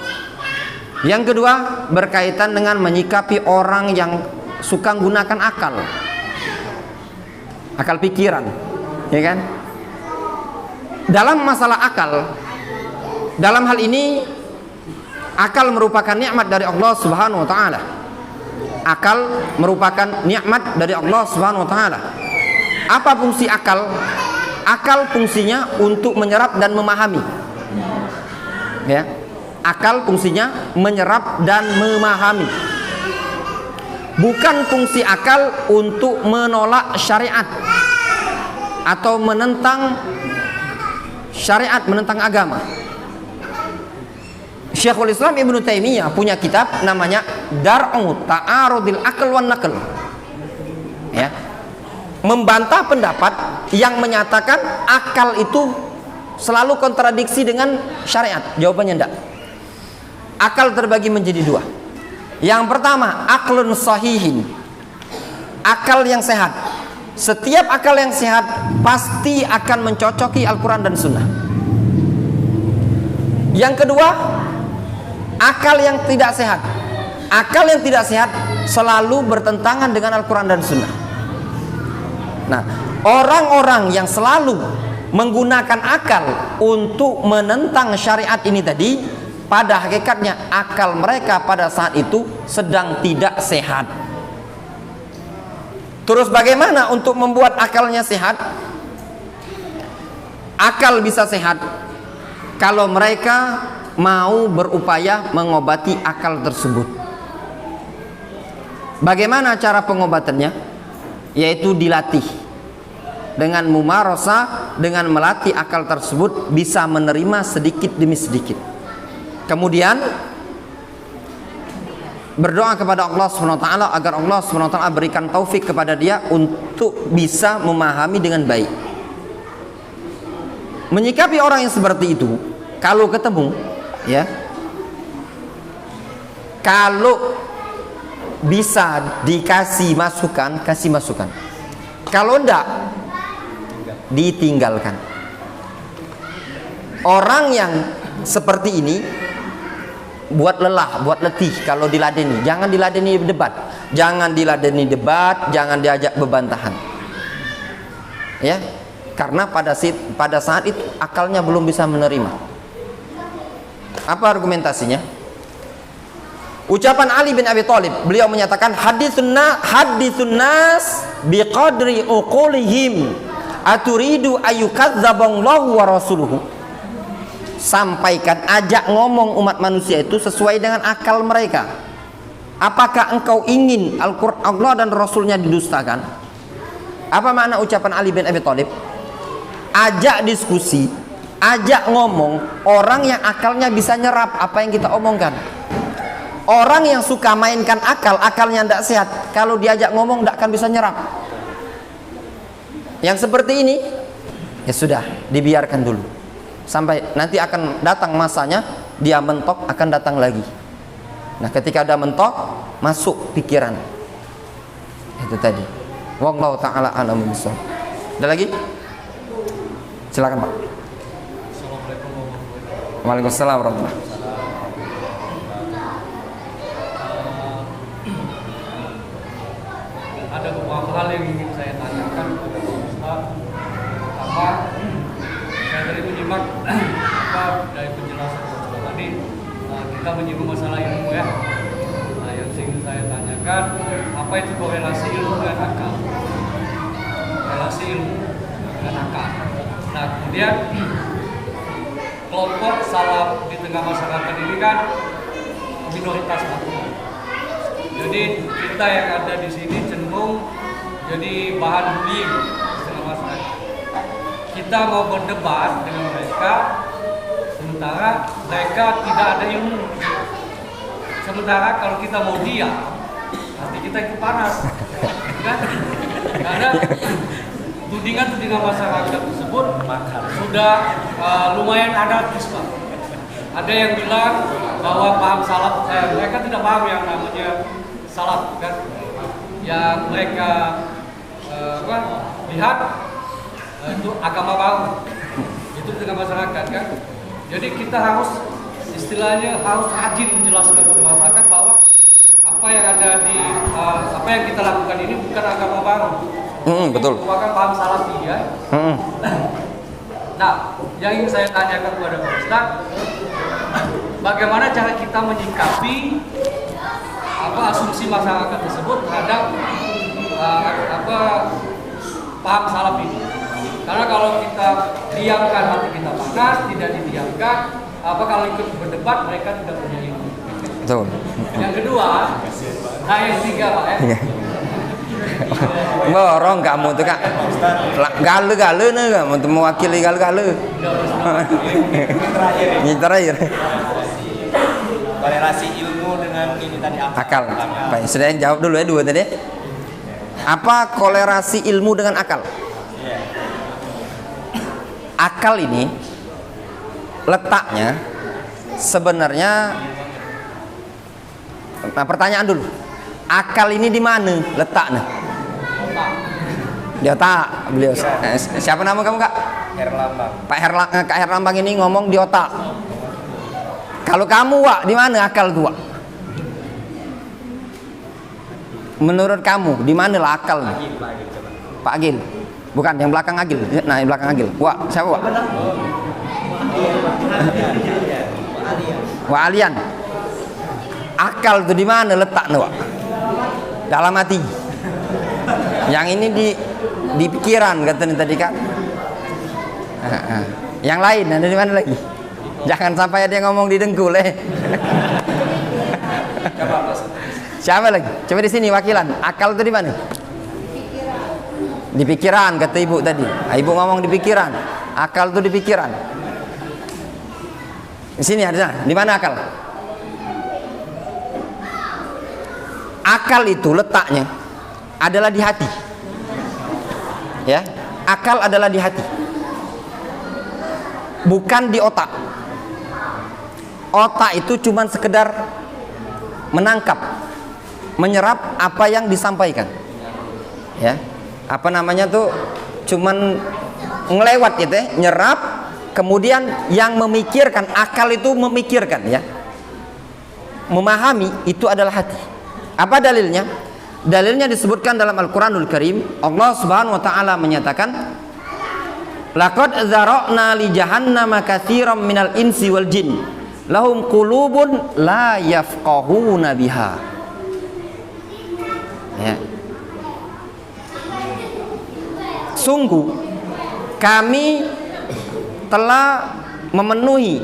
Yang kedua, berkaitan dengan menyikapi orang yang suka menggunakan akal pikiran, ya kan? Dalam masalah akal, dalam hal ini akal merupakan nikmat dari Allah Subhanahu wa taala. Akal merupakan nikmat dari Allah Subhanahu wa taala. Apa fungsi akal? Akal fungsinya untuk menyerap dan memahami. Ya. Akal fungsinya menyerap dan memahami. Bukan fungsi akal untuk menolak syariat atau menentang syariat, menentang agama. Syekhul Islam Ibnu Taimiyah punya kitab namanya Dar'u Ta'arudil Aql wan Naql. Ya. Membantah pendapat yang menyatakan akal itu selalu kontradiksi dengan syariat. Jawabannya enggak. Akal terbagi menjadi dua. Yang pertama, aklun sahihin. Akal yang sehat. Setiap akal yang sehat pasti akan mencocoki Al-Quran dan Sunnah. Yang kedua, akal yang tidak sehat. Akal yang tidak sehat selalu bertentangan dengan Al-Quran dan Sunnah. Nah, orang-orang yang selalu menggunakan akal untuk menentang syariat ini tadi, pada hakikatnya akal mereka pada saat itu sedang tidak sehat. Terus bagaimana untuk membuat akalnya sehat? Akal bisa sehat kalau mereka mau berupaya mengobati akal tersebut. Bagaimana cara pengobatannya? Yaitu dilatih dengan mumarasah, dengan melatih akal tersebut bisa menerima sedikit demi sedikit. Kemudian berdoa kepada Allah SWT agar Allah SWT berikan taufik kepada dia untuk bisa memahami dengan baik. Menyikapi orang yang seperti itu, kalau ketemu, ya, kalau bisa dikasih masukan, kasih masukan. Kalau enggak, ditinggalkan. Orang yang seperti ini buat lelah, buat letih kalau diladeni. Jangan diladeni debat. Jangan diladeni debat, jangan diajak bebantahan. Ya, karena pada saat itu akalnya belum bisa menerima. Apa argumentasinya? Ucapan Ali bin Abi Thalib, beliau menyatakan haditsun nas biqadri uqulihim aturidu ayyukadzdzaballahu wa rasuluhu. Sampaikan, ajak ngomong umat manusia itu sesuai dengan akal mereka. Apakah engkau ingin Al-Quran Allah dan Rasulnya didustakan? Apa makna ucapan Ali bin Abi Thalib? Ajak diskusi, ajak ngomong orang yang akalnya bisa nyerap apa yang kita omongkan. Orang yang suka mainkan akal, akalnya tidak sehat, kalau diajak ngomong tidak akan bisa nyerap. Yang seperti ini, ya sudah, dibiarkan dulu. Sampai nanti akan datang masanya, dia mentok, akan datang lagi. Nah, ketika ada mentok, masuk pikiran. Itu tadi. Wallahu ta'ala a'lamu bishawab. Ada lagi? Silakan, Pak. Assalamualaikum warahmatullahi wabarakatuh. Waalaikumsalam warahmatullahi wabarakatuh. Ada beberapa hal yang ingin saya tanyakan kepada Pak Ustaz. Pertama, saya dari menyimak dari penjelasan Pak Ustaz tadi, kita menyinggung masalah ilmu ya. Nah, yang ingin saya tanyakan, apa itu korelasi ilmu dengan akal? Korelasi ilmu dengan akal. Nah, kemudian kelompok salaf di tengah masyarakat ini kan minoritas makmum. Jadi kita yang ada di sini cenderung jadi bahan bullying di tengah masyarakat. Kita mau berdebat dengan mereka, sementara mereka tidak ada ilmu. Sementara kalau kita mau diam, hati kita itu panas, kan? Karena tudingan-tudingan masyarakat tersebut sudah lumayan anarkis, Pak. Ada yang bilang bahwa paham salaf, mereka tidak paham yang namanya salaf, kan? Yang mereka lihat itu agama baru, itu dengan masyarakat, kan? Jadi kita harus istilahnya harus rajin menjelaskan kepada masyarakat bahwa apa yang ada di apa yang kita lakukan ini bukan agama baru. Betul. Merupakan paham salafi, ya. Nah, yang ingin saya tanyakan kepada Pak Ustaz, bagaimana cara kita menyikapi asumsi masyarakat tersebut terhadap paham salaf ini. Karena kalau kita diamkan hati kita panas, tidak didiamkan, kalau ikut berdebat mereka tidak punya ilmu. Betul. Yang kedua, yang ketiga Pak ya. Borong kamu tuh Kak. Galu-galu nih kamu tuh mewakili galu-galu. Ini terakhir. Kolerasi ilmu dengan ini tadi Akal. Baik, sudah yang jawab dulu ya dua tadi. Apa kolerasi ilmu dengan akal? Akal ini letaknya sebenarnya, nah pertanyaan dulu, akal ini di mana letaknya? Di otak beliau. Siapa nama kamu Kak? Herlambang. Kak Herlambang ini ngomong di otak. Kalau kamu Wak, di mana akal tuh Wak? Menurut kamu di mana lah akal? Pak Agil. Bukan, yang belakang Agil. Nah, yang belakang Agil. Wak, siapa Wak? Wak Alian. Akal itu di mana letaknya Wak? Dalam hati. Yang ini di pikiran katanya tadi Kak. Yang lain ada di mana lagi? Jangan sampai ada yang ngomong di dengkul Siapa lagi? Coba di sini wakilan. Akal itu di mana? Di pikiran kata ibu tadi. Ibu ngomong di pikiran. Akal itu di pikiran. Di sini ada. Di mana akal? Akal itu letaknya adalah di hati. Ya, akal adalah di hati. Bukan di otak. Otak itu cuman sekedar menangkap, menyerap apa yang disampaikan. Ya. Apa namanya tuh cuman ngelewat gitu ya, nyerap, kemudian yang memikirkan, akal itu memikirkan ya. Memahami itu adalah hati. Apa dalilnya? Dalilnya disebutkan dalam Al-Qur'anul Karim. Allah Subhanahu wa taala menyatakan, laqad zara'na li jahannama katsiran minal insi wal jin lahum qulubun la yafqahuna biha. Ya. Sungguh kami telah memenuhi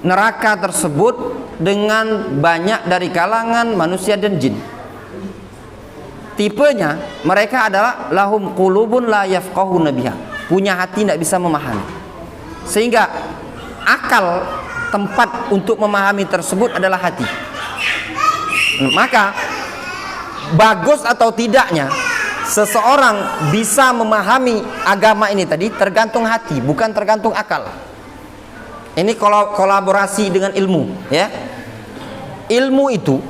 neraka tersebut dengan banyak dari kalangan manusia dan jin. Tipenya mereka adalah lahum qulubun la yafqahuna biha, punya hati tidak bisa memahami. Sehingga akal, tempat untuk memahami tersebut adalah hati. Maka bagus atau tidaknya seseorang bisa memahami agama ini tadi tergantung hati, bukan tergantung akal. Ini kolaborasi dengan ilmu ya. Ilmu itu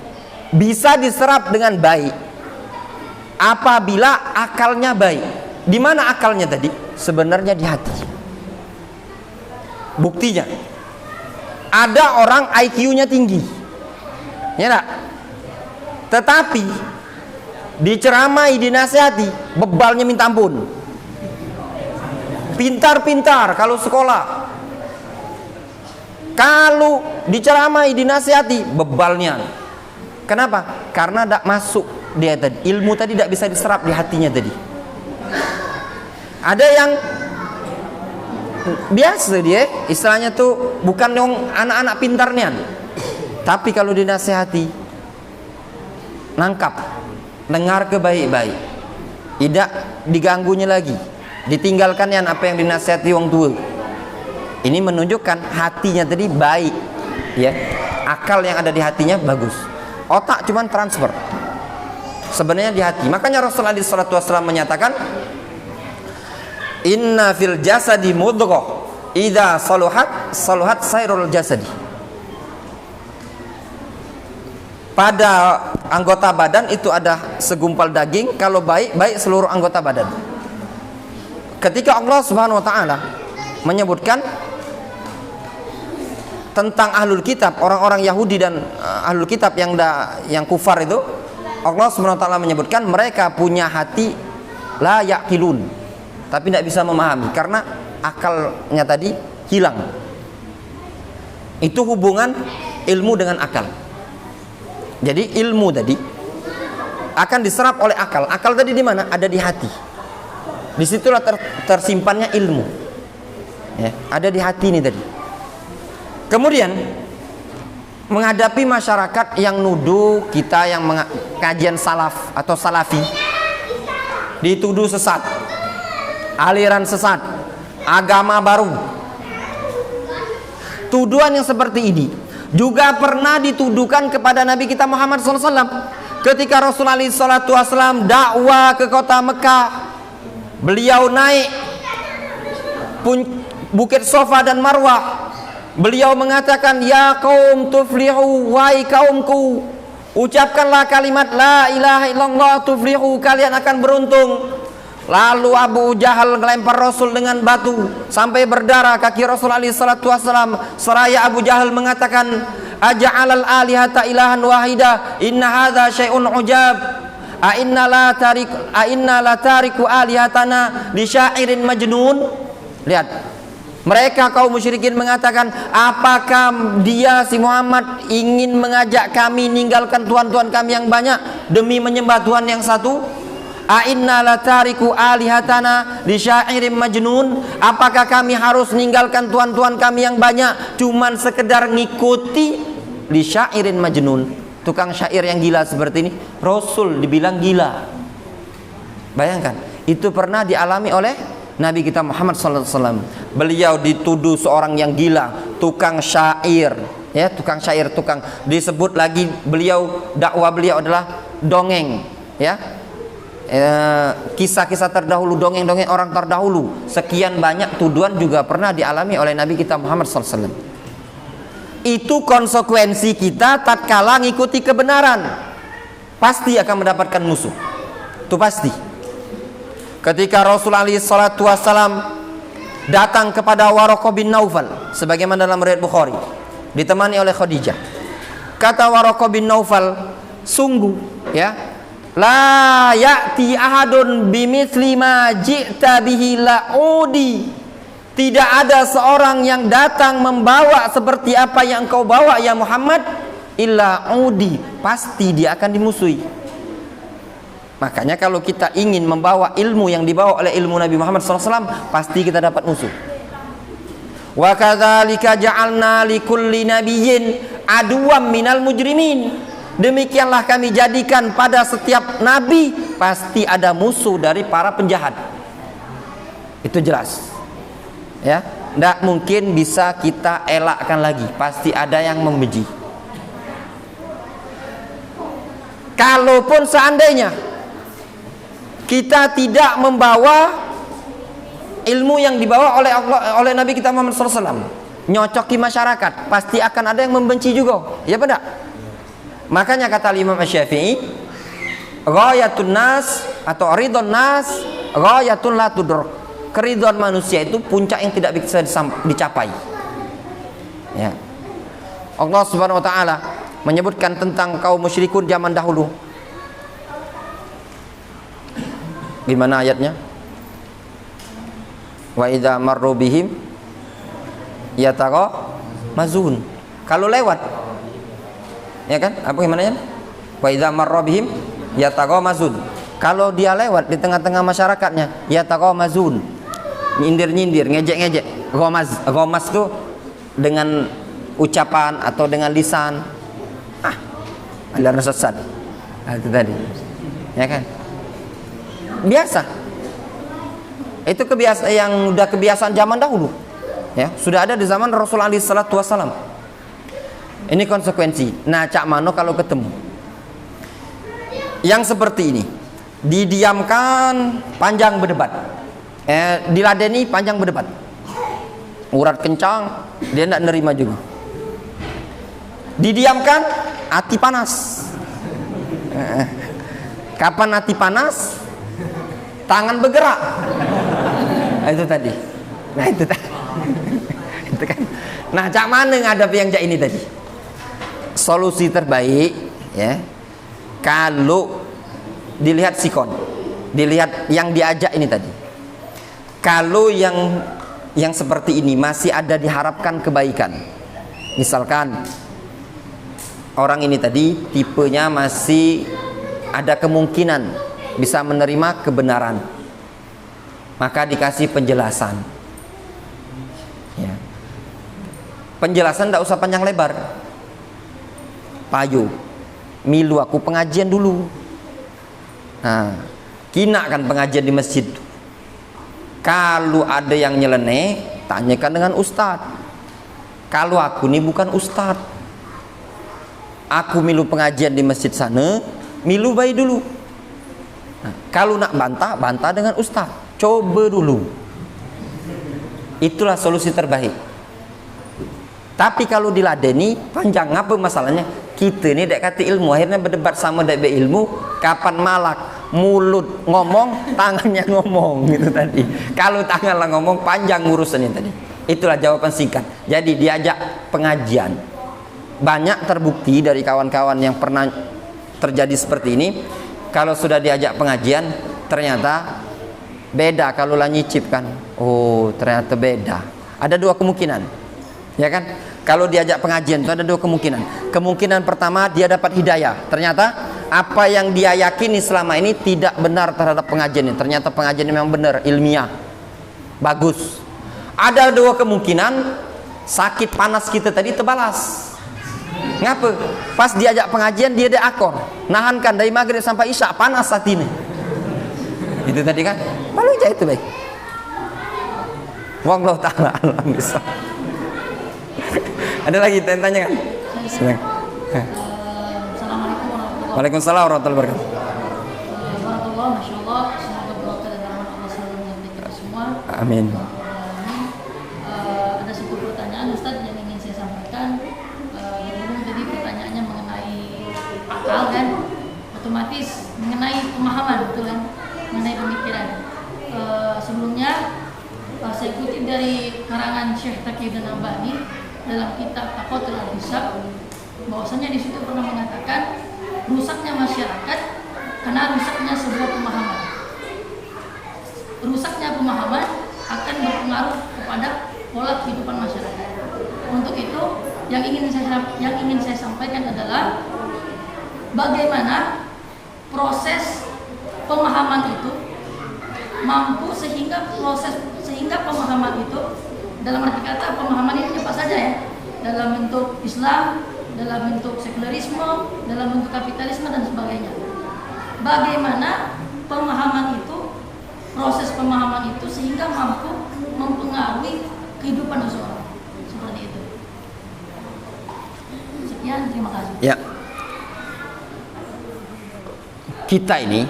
bisa diserap dengan baik apabila akalnya baik. Di mana akalnya tadi? Sebenarnya di hati. Buktinya ada orang IQ-nya tinggi, ya enggak? Tetapi diceramai, dinasihati, bebalnya minta ampun. Pintar-pintar kalau sekolah, kalau diceramai, dinasihati, bebalnya. Kenapa? Karena tidak masuk dia tadi, ilmu tadi tidak bisa diserap di hatinya tadi. Ada yang biasa dia, istilahnya tuh bukan yang anak-anak pintarnya, tapi kalau dinasihati, nangkap, dengar ke baik-baik, tidak diganggunya lagi, ditinggalkannya apa yang dinasihati orang tua. Ini menunjukkan hatinya tadi baik, ya, akal yang ada di hatinya bagus. Otak cuman transfer, sebenarnya di hati. Makanya Rasulullah SAW menyatakan, inna fil jasadi mudghah idza saluhat sairul jasadi. Pada anggota badan itu ada segumpal daging, kalau baik seluruh anggota badan. Ketika Allah Subhanahu wa taala menyebutkan tentang ahlul kitab, orang-orang Yahudi dan ahlul kitab yang kufar itu, Allah Subhanahu wa taala menyebutkan mereka punya hati la yaqilun, tapi tidak bisa memahami karena akalnya tadi hilang. Itu hubungan ilmu dengan akal. Jadi ilmu tadi akan diserap oleh akal. Akal tadi di mana? Ada di hati. Disitulah tersimpannya ilmu. Ya, ada di hati ini tadi. Kemudian menghadapi masyarakat yang nuduh kita yang kajian salaf atau salafi dituduh sesat, aliran sesat, agama baru. Tuduhan yang seperti ini juga pernah dituduhkan kepada Nabi kita Muhammad SAW ketika Rasulullah SAW dakwah ke kota Mekah. Beliau naik Bukit Sofa dan Marwah. Beliau mengatakan, ya kaum tuflihu, wahai kaumku, ucapkanlah kalimat la ilaha illallah tuflihu, kalian akan beruntung. Lalu Abu Jahal melempar Rasul dengan batu sampai berdarah kaki Rasulullah SAW. Seraya Abu Jahal mengatakan, aja'alal alihata ilahan wahida, inna hadza syai'un ujab, a inna la tariku alihatana li syairin majnun. Lihat, mereka kaum musyrikin mengatakan, apakah dia si Muhammad ingin mengajak kami ninggalkan tuhan-tuhan kami yang banyak demi menyembah Tuhan yang satu? A inna la tariku alihatana li syairin majnun, apakah kami harus ninggalkan tuhan-tuhan kami yang banyak cuman sekedar ngikuti li syairin majnun, tukang syair yang gila seperti ini? Rasul dibilang gila. Bayangkan, itu pernah dialami oleh Nabi kita Muhammad SAW. Beliau dituduh seorang yang gila, tukang syair, ya, tukang syair, tukang disebut lagi beliau, dakwah beliau adalah dongeng, ya, kisah-kisah terdahulu, dongeng-dongeng orang terdahulu. Sekian banyak tuduhan juga pernah dialami oleh Nabi kita Muhammad SAW. Itu konsekuensi kita tatkala ngikuti kebenaran, pasti akan mendapatkan musuh. Itu pasti. Ketika Rasulullah SAW datang kepada Waraqah bin Naufal, sebagaimana dalam riwayat Bukhari, ditemani oleh Khadijah. Kata Waraqah bin Naufal, sungguh, ya, la ya'ti ahadun bimithli ma ji'ta bihi la'udi, tidak ada seorang yang datang membawa seperti apa yang engkau bawa ya Muhammad, illa udi, pasti dia akan dimusuhi. Makanya kalau kita ingin membawa ilmu yang dibawa oleh ilmu Nabi Muhammad SAW, pasti kita dapat musuh. Wa kadzalika ja'alna likulli nabiyyin aduwwan minal mujrimin. Demikianlah kami jadikan pada setiap nabi pasti ada musuh dari para penjahat. Itu jelas. Ya, tidak mungkin bisa kita elakkan lagi, pasti ada yang membenci. Kalaupun seandainya kita tidak membawa ilmu yang dibawa oleh Allah, oleh Nabi kita Muhammad SAW, nyocoki masyarakat, pasti akan ada yang membenci juga, ya benar. Makanya kata Imam Syafi'i, ghayatun nas atau ridon nas ghayatun la tudrak. Keridhaan manusia itu puncak yang tidak bisa dicapai. Ya. Allah Subhanahu wa taala menyebutkan tentang kaum musyrikun zaman dahulu. Gimana ayatnya? Wa idza marru bihim yataghamazun. Kalau lewat, ya kan? Apa gimana ya? Wa idza marru bihim yataghamazun. Kalau dia lewat di tengah-tengah masyarakatnya, yataghamazun. Nyindir-nyindir, ngejek-ngejek. Ghamaz itu dengan ucapan atau dengan lisan. Aliran sesat. Itu tadi. Ya kan? Biasa. Itu kebiasaan yang udah kebiasaan zaman dahulu. Ya, sudah ada di zaman Rasulullah SAW. Ini konsekuensi. Nah, cak mano kalau ketemu yang seperti ini, didiamkan panjang berdebat. Diladeni panjang berdebat. Urat kencang, dia tidak nerima juga. Didiamkan, hati panas. Kapan hati panas? Tangan bergerak. Itu tadi. Nah itu tadi. Itu kan. Nah, cak mana ngadap yang cak ini tadi? Solusi terbaik, ya, kalau dilihat sikon, dilihat yang diajak ini tadi. Kalau yang seperti ini masih ada diharapkan kebaikan. Misalkan orang ini tadi tipenya masih ada kemungkinan bisa menerima kebenaran, maka dikasih penjelasan. Ya. Penjelasan tidak usah panjang lebar. Payu, milu aku pengajian dulu. Nah, kina kan pengajian di masjid. Kalau ada yang nyeleneh, tanyakan dengan ustadz. Kalau aku ini bukan ustadz, aku milu pengajian di masjid sana, milu bayi dulu. Nah, kalau nak bantah, bantah dengan ustadz. Coba dulu. Itulah solusi terbaik. Tapi kalau diladeni, panjang apa masalahnya? Kita ini dek kata ilmu, akhirnya berdebat sama dek ilmu. Kapan malak? Mulut ngomong, tangannya ngomong gitu tadi. Kalau tanganlah ngomong, panjang urusannya tadi. Itulah jawaban singkat. Jadi diajak pengajian. Banyak terbukti dari kawan-kawan yang pernah terjadi seperti ini. Kalau sudah diajak pengajian, ternyata beda kalau lah nyicip kan. Oh, ternyata beda. Ada dua kemungkinan, ya kan? Kalau diajak pengajian itu ada dua kemungkinan. Kemungkinan pertama, dia dapat hidayah. Ternyata apa yang dia yakini selama ini tidak benar terhadap pengajian ini. Ternyata pengajian ini memang benar, ilmiah, bagus. Ada dua kemungkinan, sakit panas kita tadi terbalas. Ngapa? Pas diajak pengajian dia ada akor, nahankan dari maghrib sampai isya, panas saat ini. Itu tadi kan? Malu aja itu baik. Wallahu ta'ala alam bisa. Ada lagi tanya kan? Silakan. Assalamualaikum warahmatullahi Waalaikumsalam warahmatullahi wabarakatuh. wabarakatuh. Masya Allah, semoga berkah dan rahmat Allah selalu menyertai kita semua. Amin. Ada satu pertanyaan Ustadz yang ingin saya sampaikan. Jadi pertanyaannya mengenai akal kan, otomatis mengenai pemahaman, betul kan? Mengenai pemikiran. Sebelumnya saya kutip dari karangan Syekh Taqiyuddin Albani dalam kitab Taqatul Al-Hisab, bahwasanya di situ pernah mengatakan rusaknya masyarakat karena rusaknya sebuah pemahaman. Rusaknya pemahaman akan berpengaruh kepada pola kehidupan masyarakat. Untuk itu yang ingin saya sampaikan adalah bagaimana proses pemahaman itu mampu sehingga pemahaman itu, dalam arti kata pemahaman ini apa saja ya, dalam bentuk Islam, dalam bentuk sekularisme, dalam bentuk kapitalisme dan sebagainya. Bagaimana pemahaman itu, proses pemahaman itu sehingga mampu mempengaruhi kehidupan seseorang. Seperti itu. Sekian, terima kasih. Ya. Kita ini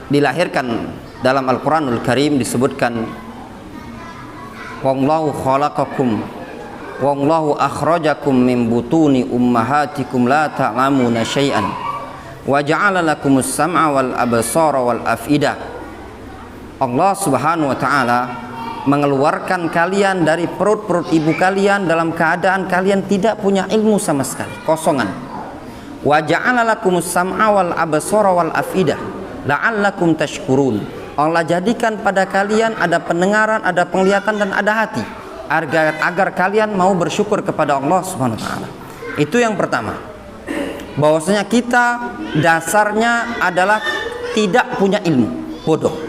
dilahirkan dalam Al-Quranul Karim disebutkan wallahu khalaqakum wallahu akhrajakum min butuni ummahatikum la ta'lamuna syai'an wa ja'ala lakumus sam'a wal absara wal af'idah. Allah Subhanahu wa taala mengeluarkan kalian dari perut-perut ibu kalian dalam keadaan kalian tidak punya ilmu sama sekali, kosongan. Wa ja'ala lakumus sam'a wal absara wal af'idah la'allakum tashkurun. Allah jadikan pada kalian ada pendengaran, ada penglihatan dan ada hati agar kalian mau bersyukur kepada Allah Subhanahu wa taala. Itu yang pertama. Bahwasanya kita dasarnya adalah tidak punya ilmu, bodoh.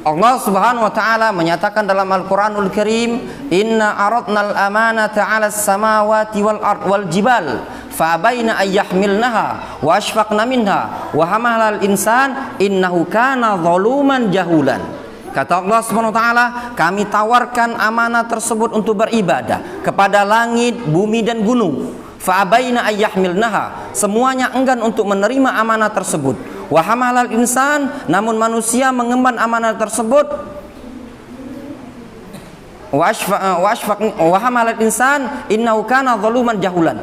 Allah Subhanahu wa taala menyatakan dalam Al-Qur'anul Karim, "Inna aradnal amanata 'alas samawati wal ard wal jibal fa'abaina ayyahmilnaha wa ashfaqna minha wa hamalal insan innahu kana zaluman jahulan." Kata Allah Subhanahu wa taala, kami tawarkan amanah tersebut untuk beribadah kepada langit, bumi dan gunung. Fa'abaina ayyahmilnaha, semuanya enggan untuk menerima amanah tersebut. Wa hamalal insan, namun manusia mengemban amanah tersebut. Wa hamalal insan innahu kana zaluman jahulan.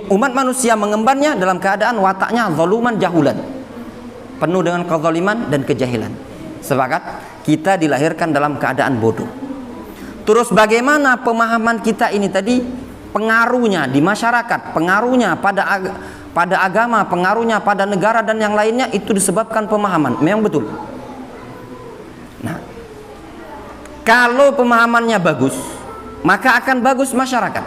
Umat manusia mengembannya dalam keadaan wataknya zaluman jahulan, penuh dengan kezaliman dan kejahilan. Sepakat? Kita dilahirkan dalam keadaan bodoh. Terus bagaimana pemahaman kita ini tadi pengaruhnya di masyarakat, pengaruhnya pada agama, pengaruhnya pada negara dan yang lainnya, itu disebabkan pemahaman. Memang betul. Nah, kalau pemahamannya bagus, maka akan bagus masyarakat.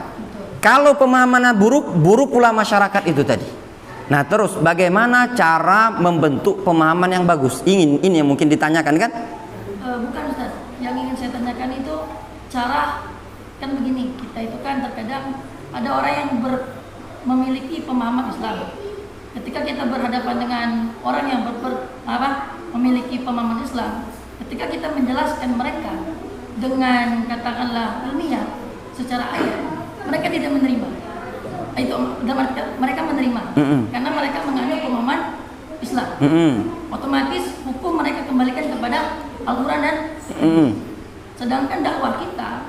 Kalau pemahamannya buruk, buruk pula masyarakat itu tadi. Nah, terus bagaimana cara membentuk pemahaman yang bagus? Ini yang mungkin ditanyakan kan? Bukan Ustaz, yang ingin saya tanyakan itu cara, kan begini, kita itu kan terkadang ada orang yang memiliki pemahaman Islam. Ketika kita berhadapan dengan orang yang memiliki pemahaman Islam, ketika kita menjelaskan mereka dengan katakanlah ilmiah secara ayat, mereka tidak menerima. Itu mereka menerima karena mereka menganut pemahaman Islam. Otomatis hukum mereka kembalikan kepada Al-Quran dan sedangkan dakwah kita,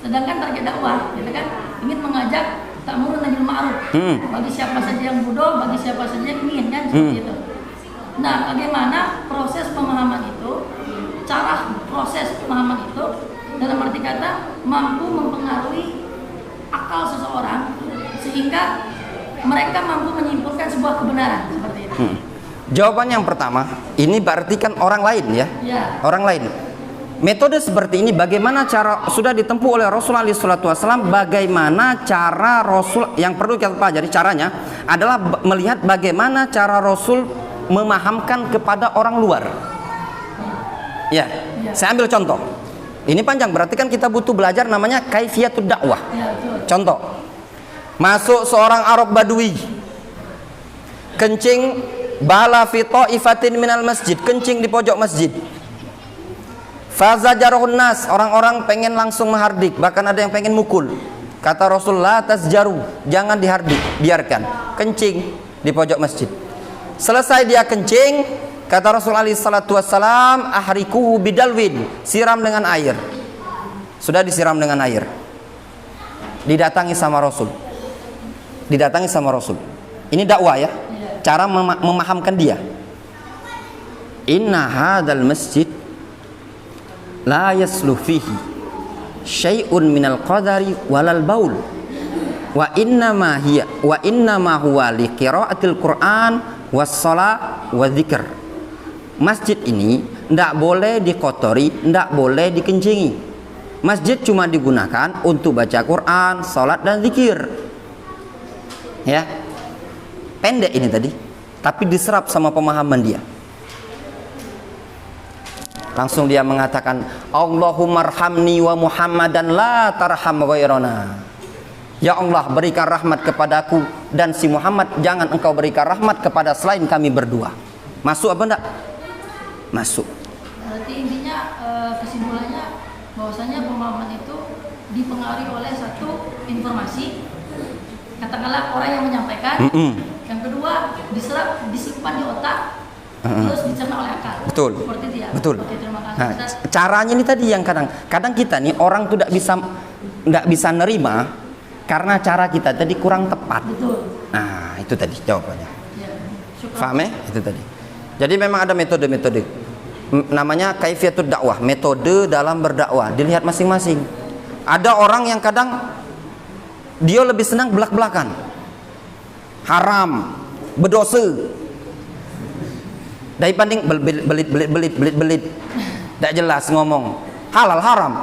sedangkan target dakwah kita kan ingin mengajak ta'murun nahyi ma'ruf bagi siapa saja yang bodoh, bagi siapa saja yang ingin kan seperti itu. Nah, bagaimana proses pemahaman itu, cara proses pemahaman itu dalam arti kata mampu mempengaruhi akal seseorang sehingga mereka mampu menyimpulkan sebuah kebenaran seperti itu. Jawaban yang pertama, ini berarti kan orang lain ya? Ya. Orang lain. Metode seperti ini bagaimana cara sudah ditempuh oleh Rasulullah SAW, bagaimana cara Rasul yang perlu kita pelajari caranya adalah melihat bagaimana cara Rasul memahamkan kepada orang luar. Ya, saya ambil contoh. Ini panjang, berarti kan kita butuh belajar namanya kaifiyatud dakwah. Contoh, masuk seorang Arab Badui, kencing bala fi ta'ifatin minal masjid, kencing di pojok masjid. Fazajarun nas, orang-orang pengen langsung menghardik, bahkan ada yang pengen mukul. Kata Rasulullah, tasjaru, jangan dihardik, biarkan kencing di pojok masjid. Selesai dia kencing, kata Rasulullah SAW, ahrikuhu bidalwin, siram dengan air. Sudah disiram dengan air, didatangi sama Rasul. Didatangi sama Rasul. Ini dakwah ya, cara memahamkan dia. Inna hadal masjid la yaslu fihi syai'un minal qadari walal baul wa inna ma huwa li qiraatil Qur'an was shalah wa dzikr. Masjid ini tidak boleh dikotori, tidak boleh dikencingi. Masjid cuma digunakan untuk baca Quran, salat dan zikir. Ya, pendek ini tadi, tapi diserap sama pemahaman dia. Langsung dia mengatakan, Allahumarhamni wa Muhammadan la tarham ghairana. Ya Allah, berikan rahmat kepadaku dan si Muhammad, jangan engkau berikan rahmat kepada selain kami berdua. Masuk apa enggak? Masuk. Berarti intinya kesimpulannya bahwasanya pemahaman itu dipengaruhi oleh satu informasi, katakanlah orang yang menyampaikan. Yang kedua diserap, disimpan di otak, terus dicerna oleh akal. Betul. Seperti itu ya. Betul. Oke, terima kasih. Nah, caranya ini tadi yang kadang kita nih orang tuh tidak bisa nerima karena cara kita tadi kurang tepat. Betul. Nah, itu tadi jawabannya. Ya. Syukur. Paham ya? Itu tadi. Jadi memang ada metode-metode. Namanya kaifiyatud dakwah, metode dalam berdakwah. Dilihat masing-masing. Ada orang yang kadang dia lebih senang belak-belakan. Haram, berdosa. Daripada belit. Tidak jelas ngomong. Halal haram.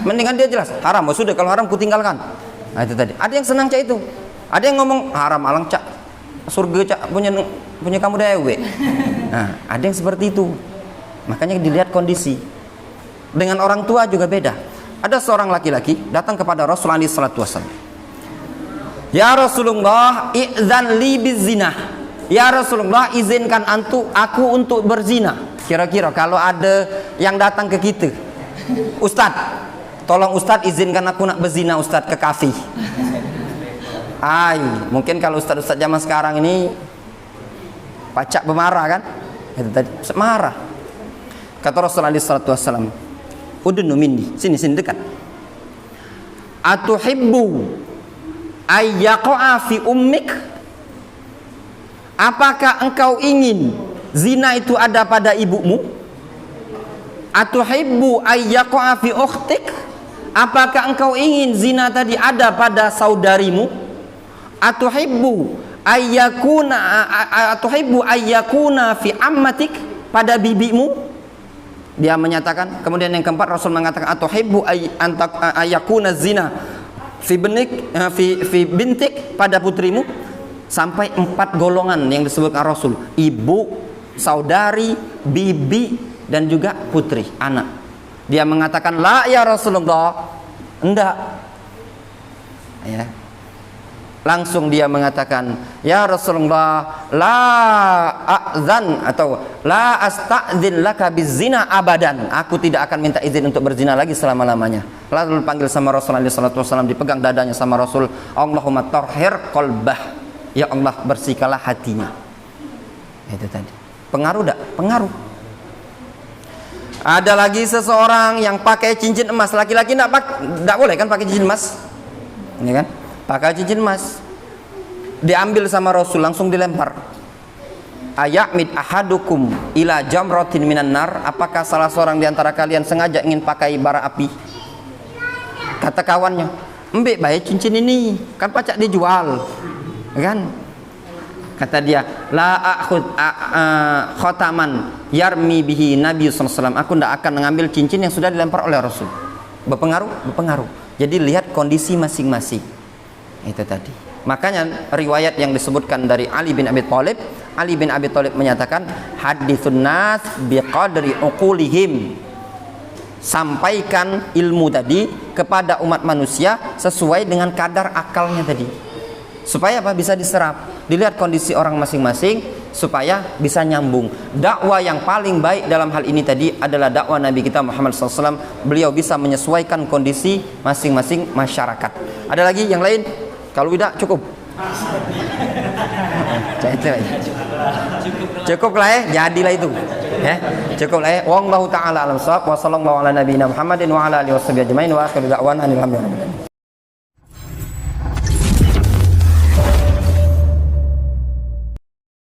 Mendingan dia jelas. Haram, oh sudah kalau haram kutinggalkan. Nah, itu tadi. Ada yang senang cak itu. Ada yang ngomong haram alang cak surga cak punya kamu dewe. Nah, ada yang seperti itu. Makanya dilihat kondisi. Dengan orang tua juga beda. Ada seorang laki-laki datang kepada Rasulullah SAW. Ya Rasulullah, idzan li bizina. Ya Rasulullah, izinkan aku untuk berzina. Kira-kira kalau ada yang datang ke kita, Ustadz, tolong Ustadz izinkan aku nak berzina Ustadz ke kafi. Mungkin kalau Ustadz zaman sekarang ini pacak pemarah kan? Itu tadi marah. Kata Rasulullah SAW, udunu minni, sini dekat. Atuhibbu ayyaqa'a fi ummik? Apakah engkau ingin zina itu ada pada ibumu? Atuhibbu ayyaqa'a fi ukhtik? Apakah engkau ingin zina tadi ada pada saudarimu? Atuhibbu ayyakuna fi ammatik, pada bibimu? Dia menyatakan, kemudian yang keempat Rasul mengatakan atuhibbu ayakuna zina fi bintik pada putrimu, sampai 4 golongan yang disebutkan Rasul, ibu, saudari, bibi, dan juga putri, anak. Dia mengatakan la ya Rasulullah, enggak. Ya. Langsung dia mengatakan, ya Rasulullah, la a'zan atau la asta'zin laka bizina abadan. Aku tidak akan minta izin untuk berzina lagi selama-lamanya. Lalu panggil sama Rasulullah sallallahu alaihi wasallam, dipegang dadanya sama Rasul, Allahumma tahhir qalbah. Ya Allah, bersihkanlah hatinya. Itu tadi. Pengaruh enggak? Pengaruh. Ada lagi seseorang yang pakai cincin emas, laki-laki enggak boleh kan pakai cincin emas? Ini kan? Pakai cincin emas, diambil sama Rasul, langsung dilempar. Ayakmid ahadukum ila jamratin minan nar, apakah salah seorang di antara kalian sengaja ingin pakai bara api? Kata kawannya, embek baik cincin ini, kan pacak dijual, kan? Kata dia, la akhud khotaman yarmi bihi Nabi sallallahu alaihi wasallam, aku tidak akan mengambil cincin yang sudah dilempar oleh Rasul. Berpengaruh? Berpengaruh. Jadi lihat kondisi masing-masing. Itu tadi. Makanya riwayat yang disebutkan dari Ali bin Abi Thalib, Ali bin Abi Thalib menyatakan, haditsun nas biqadri uqulihim, sampaikan ilmu tadi kepada umat manusia sesuai dengan kadar akalnya tadi, supaya apa? Bisa diserap. Dilihat kondisi orang masing-masing supaya bisa nyambung. Dakwah yang paling baik dalam hal ini tadi adalah dakwah Nabi kita Muhammad SAW. Beliau bisa menyesuaikan kondisi masing-masing masyarakat. Ada lagi yang lain? Kalau tidak cukup. Cukup lah ya, jadilah itu. Ya, cukup lah ya. Wallahu taala alam shawab wa sallallahu ala nabiyina Muhammadin wa ala alihi wasallam ajmain wa akhiru da'wana alhamdulillah.